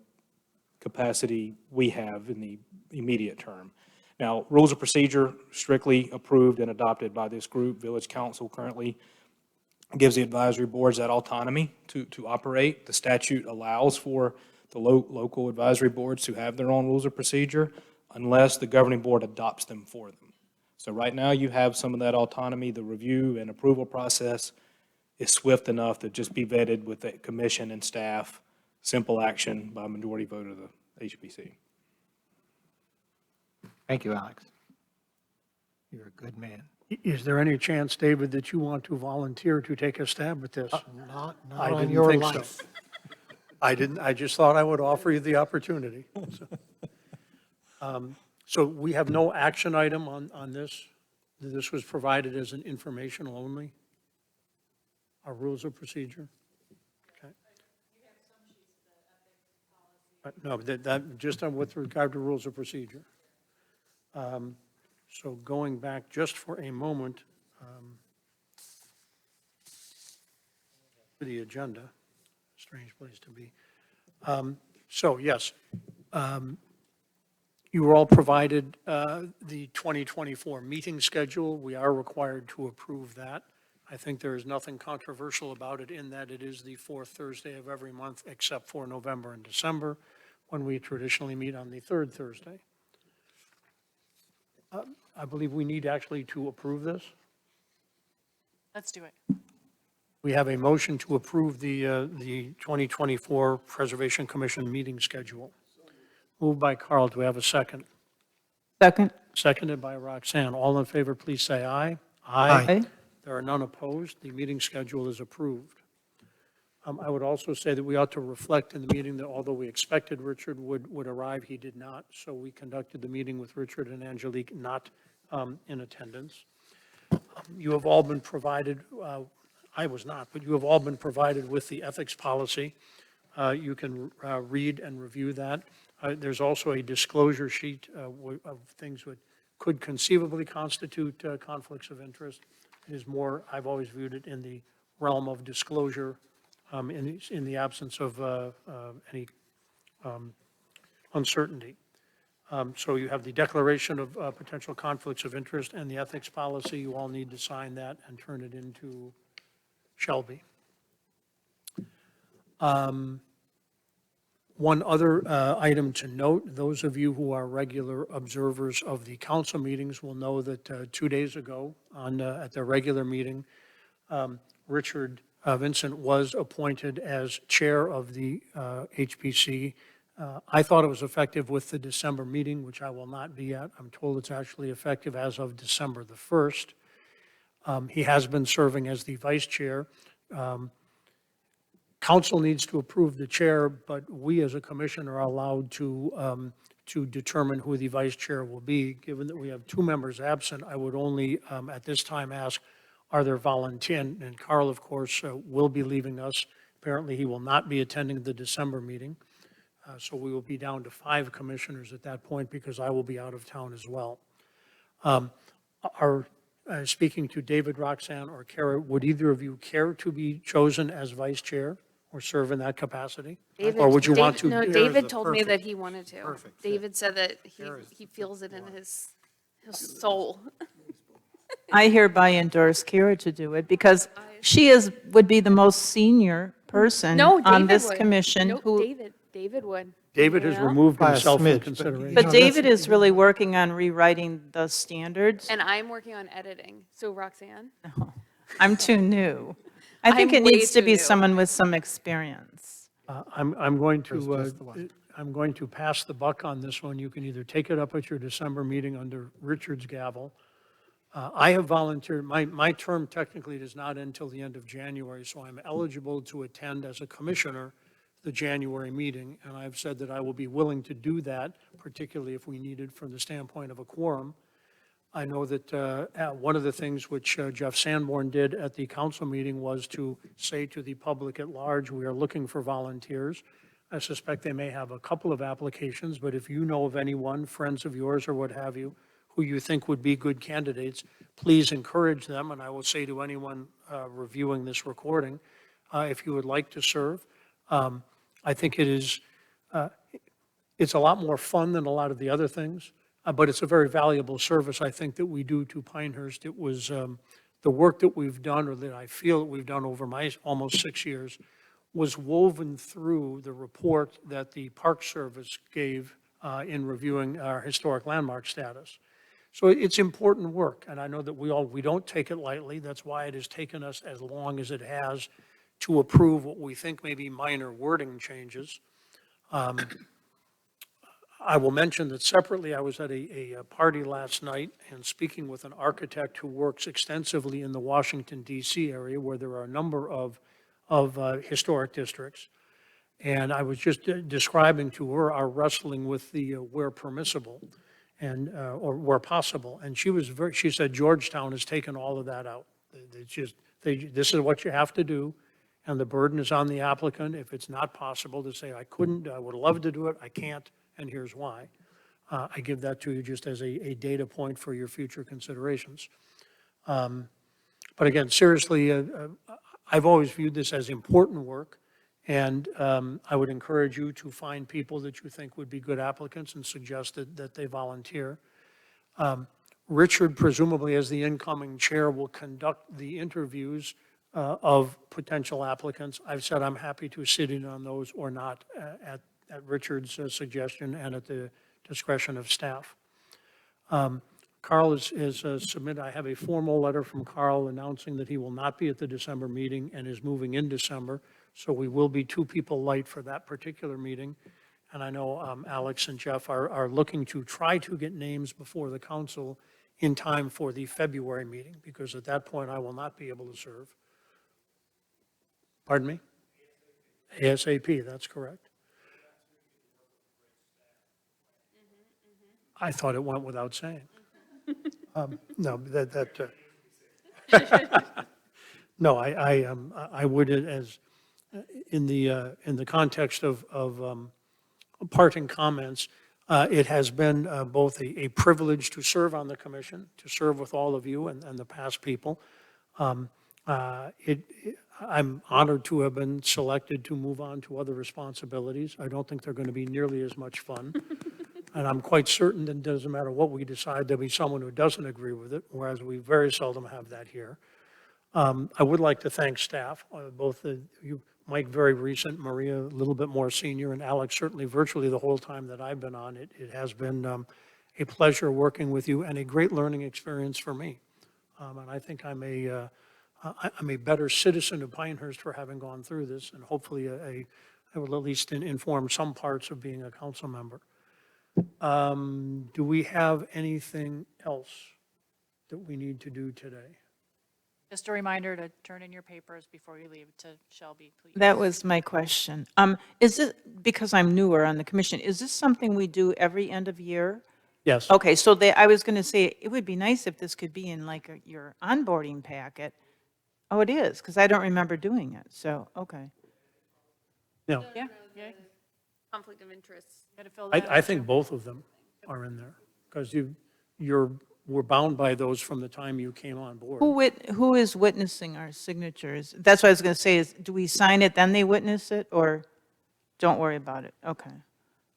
capacity we have in the immediate term. Now, rules of procedure strictly approved and adopted by this group. Village Council currently gives the advisory boards that autonomy to operate. The statute allows for the local advisory boards to have their own rules of procedure unless the governing board adopts them for them. So right now you have some of that autonomy. The review and approval process is swift enough to just be vetted with the commission and staff, simple action by majority vote of the HPC. Thank you, Alex. You're a good man. Is there any chance, David, that you want to volunteer to take a stab at this? Not I on didn't your think so. life. I just thought I would offer you the opportunity. So we have no action item on this? This was provided as an informational only? Our rules of procedure? Okay. No, but that, just with regard to rules of procedure. So going back just for a moment to the agenda, strange place to be. So yes, you were all provided the 2024 meeting schedule. We are required to approve that. I think there is nothing controversial about it in that it is the fourth Thursday of every month except for November and December, when we traditionally meet on the third Thursday. I believe we need actually to approve this. Let's do it. We have a motion to approve the 2024 Preservation Commission meeting schedule. Moved by Carl. Do we have a second? Second? Seconded by Roxanne. All in favor, please say aye. Aye. There are none opposed. The meeting schedule is approved. I would also say that we ought to reflect in the meeting that although we expected Richard would arrive, he did not. So we conducted the meeting with Richard and Angelique not in attendance. You have all been provided, I was not, but you have all been provided with the ethics policy. You can read and review that. There's also a disclosure sheet of things that could conceivably constitute conflicts of interest. It is more, I've always viewed it in the realm of disclosure in the absence of any uncertainty. So you have the declaration of potential conflicts of interest and the ethics policy. You all need to sign that and turn it into Shelby. One other item to note, those of you who are regular observers of the council meetings will know that 2 days ago at the regular meeting, Richard Vincent was appointed as chair of the HPC. I thought it was effective with the December meeting, which I will not be at. I'm told it's actually effective as of December the 1st. He has been serving as the vice chair. Council needs to approve the chair, but we as a commission are allowed to determine who the vice chair will be. Given that we have 2 members absent, I would only at this time ask, are there volunteers? And Carl, of course, will be leaving us. Apparently, he will not be attending the December meeting. So we will be down to 5 commissioners at that point because I will be out of town as well. Speaking to David, Roxanne, or Kara, would either of you care to be chosen as vice chair or serve in that capacity? Or would you want to? No, David told me that he wanted to. perfect fit. David said that he feels it in his soul. I hereby endorse Kara to do it because she would be the most senior person No, on David this would. commission Nope, who, David would. David has Yeah. removed By a himself from smidge, but- consideration. but No, David is really working on rewriting the standards. And I'm working on editing. So Roxanne? I'm too new. I think I'm it way needs to too be new. someone with some experience. I'm going There's to, just the one. I'm going to pass the buck on this one. You can either take it up at your December meeting under Richard's gavel. I have volunteered, my term technically does not end until the end of January, so I'm eligible to attend as a commissioner the January meeting, and I've said that I will be willing to do that, particularly if we need it from the standpoint of a quorum. I know that one of the things which Jeff Sanborn did at the council meeting was to say to the public at large, we are looking for volunteers. I suspect they may have a couple of applications, but if you know of anyone, friends of yours or what have you, who you think would be good candidates, please encourage them. And I will say to anyone reviewing this recording, if you would like to serve, I think it's a lot more fun than a lot of the other things. But it's a very valuable service, I think, that we do to Pinehurst. It was the work that we've done, or that I feel that we've done over my almost 6 years, was woven through the report that the Park Service gave in reviewing our historic landmark status. So it's important work, and I know that we don't take it lightly. That's why it has taken us as long as it has to approve what we think may be minor wording changes. I will mention that separately, I was at a party last night and speaking with an architect who works extensively in the Washington, D.C. area, where there are a number of historic districts. And I was just describing to her our wrestling with the where permissible and, or where possible. And she said Georgetown has taken all of that out. It's just, this is what you have to do. And the burden is on the applicant if it's not possible to say, I would love to do it, I can't. And here's why. I give that to you just as a data point for your future considerations. But again, seriously, I've always viewed this as important work, and I would encourage you to find people that you think would be good applicants and suggest that they volunteer. Richard, presumably as the incoming chair, will conduct the interviews of potential applicants. I've said I'm happy to sit in on those or not at Richard's suggestion and at the discretion of staff. Carl is submitted, I have a formal letter from Carl announcing that he will not be at the December meeting and is moving in December. So we will be 2 people light for that particular meeting. And I know Alex and Jeff are looking to try to get names before the council in time for the February meeting, because at that point I will not be able to serve. Pardon me? ASAP, that's correct. I thought it went without saying. No, no, I would, as in the context of parting comments, it has been both a privilege to serve on the commission, to serve with all of you and the past people. I'm honored to have been selected to move on to other responsibilities. I don't think they're going to be nearly as much fun. And I'm quite certain that it doesn't matter what we decide, there'll be someone who doesn't agree with it, whereas we very seldom have that here. I would like to thank staff, both you, Mike, very recent, Maria, a little bit more senior, and Alex, certainly virtually the whole time that I've been on it. It has been a pleasure working with you and a great learning experience for me. And I think I'm a better citizen of Pinehurst for having gone through this, and hopefully I will at least inform some parts of being a council member. Do we have anything else that we need to do today? Just a reminder to turn in your papers before you leave to Shelby, please. That was my question. Is it, because I'm newer on the commission, is this something we do every end of year? Yes. Okay, so I was going to say, it would be nice if this could be in like your onboarding packet. Oh, it is, because I don't remember doing it, so, okay. No, Yeah, Conflict of interest. got to fill that out. I think both of them are in there, because we're bound by those from the time you came on board. Who is witnessing our signatures? That's what I was going to say, is do we sign it, then they witness it, or don't worry about it? Okay,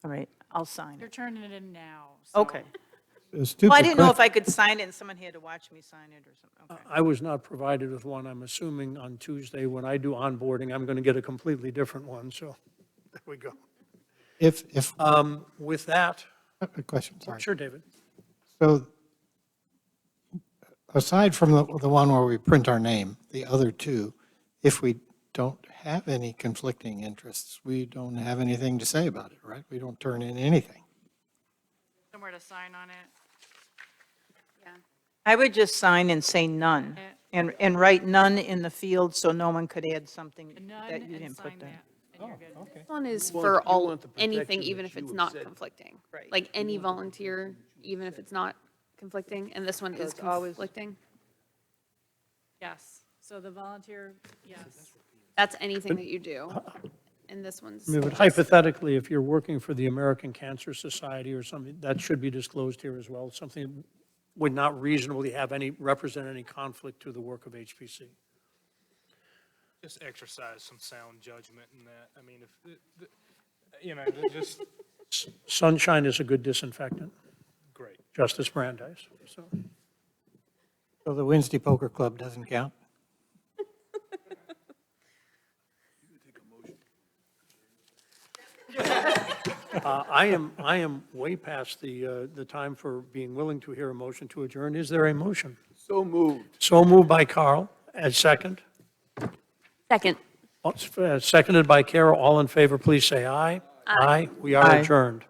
all right, I'll sign You're it. turning it in now. so- Okay. A stupid Well, I didn't know if question. I could sign it and someone had to watch me sign it or something, okay. I was not provided with one. I'm assuming on Tuesday, when I do onboarding, I'm going to get a completely different one, so there we go. If, With that, a question, sorry. sure, David. So aside from the one where we print our name, the other two, if we don't have any conflicting interests, we don't have anything to say about it, right? We don't turn in anything. Somewhere to sign on it. Yeah. I would just sign and say none, and write none in the field so no one could add something None that you and didn't sign put there. that, and you're good. This one is want- for you all, want the anything, protection even that if you it's have not said. conflicting. Right. Like any volunteer, even if it's not conflicting, and this one is it's always- conflicting. Yes, so the volunteer, yes. That's anything that you do. And this one's. I mean, but hypothetically, if you're working for the American Cancer Society or something, that should be disclosed here as well. Something would not reasonably represent any conflict to the work of HPC. Just exercise some sound judgment in that. I mean, just Sunshine is a good disinfectant, great. Justice Brandeis, so. So the Wednesday Poker Club doesn't count? I am way past the time for being willing to hear a motion to adjourn. Is there a motion? So moved. So moved by Carl, as second. Second. Seconded by Carol. All in favor, please say aye. Aye. We are Aye. adjourned.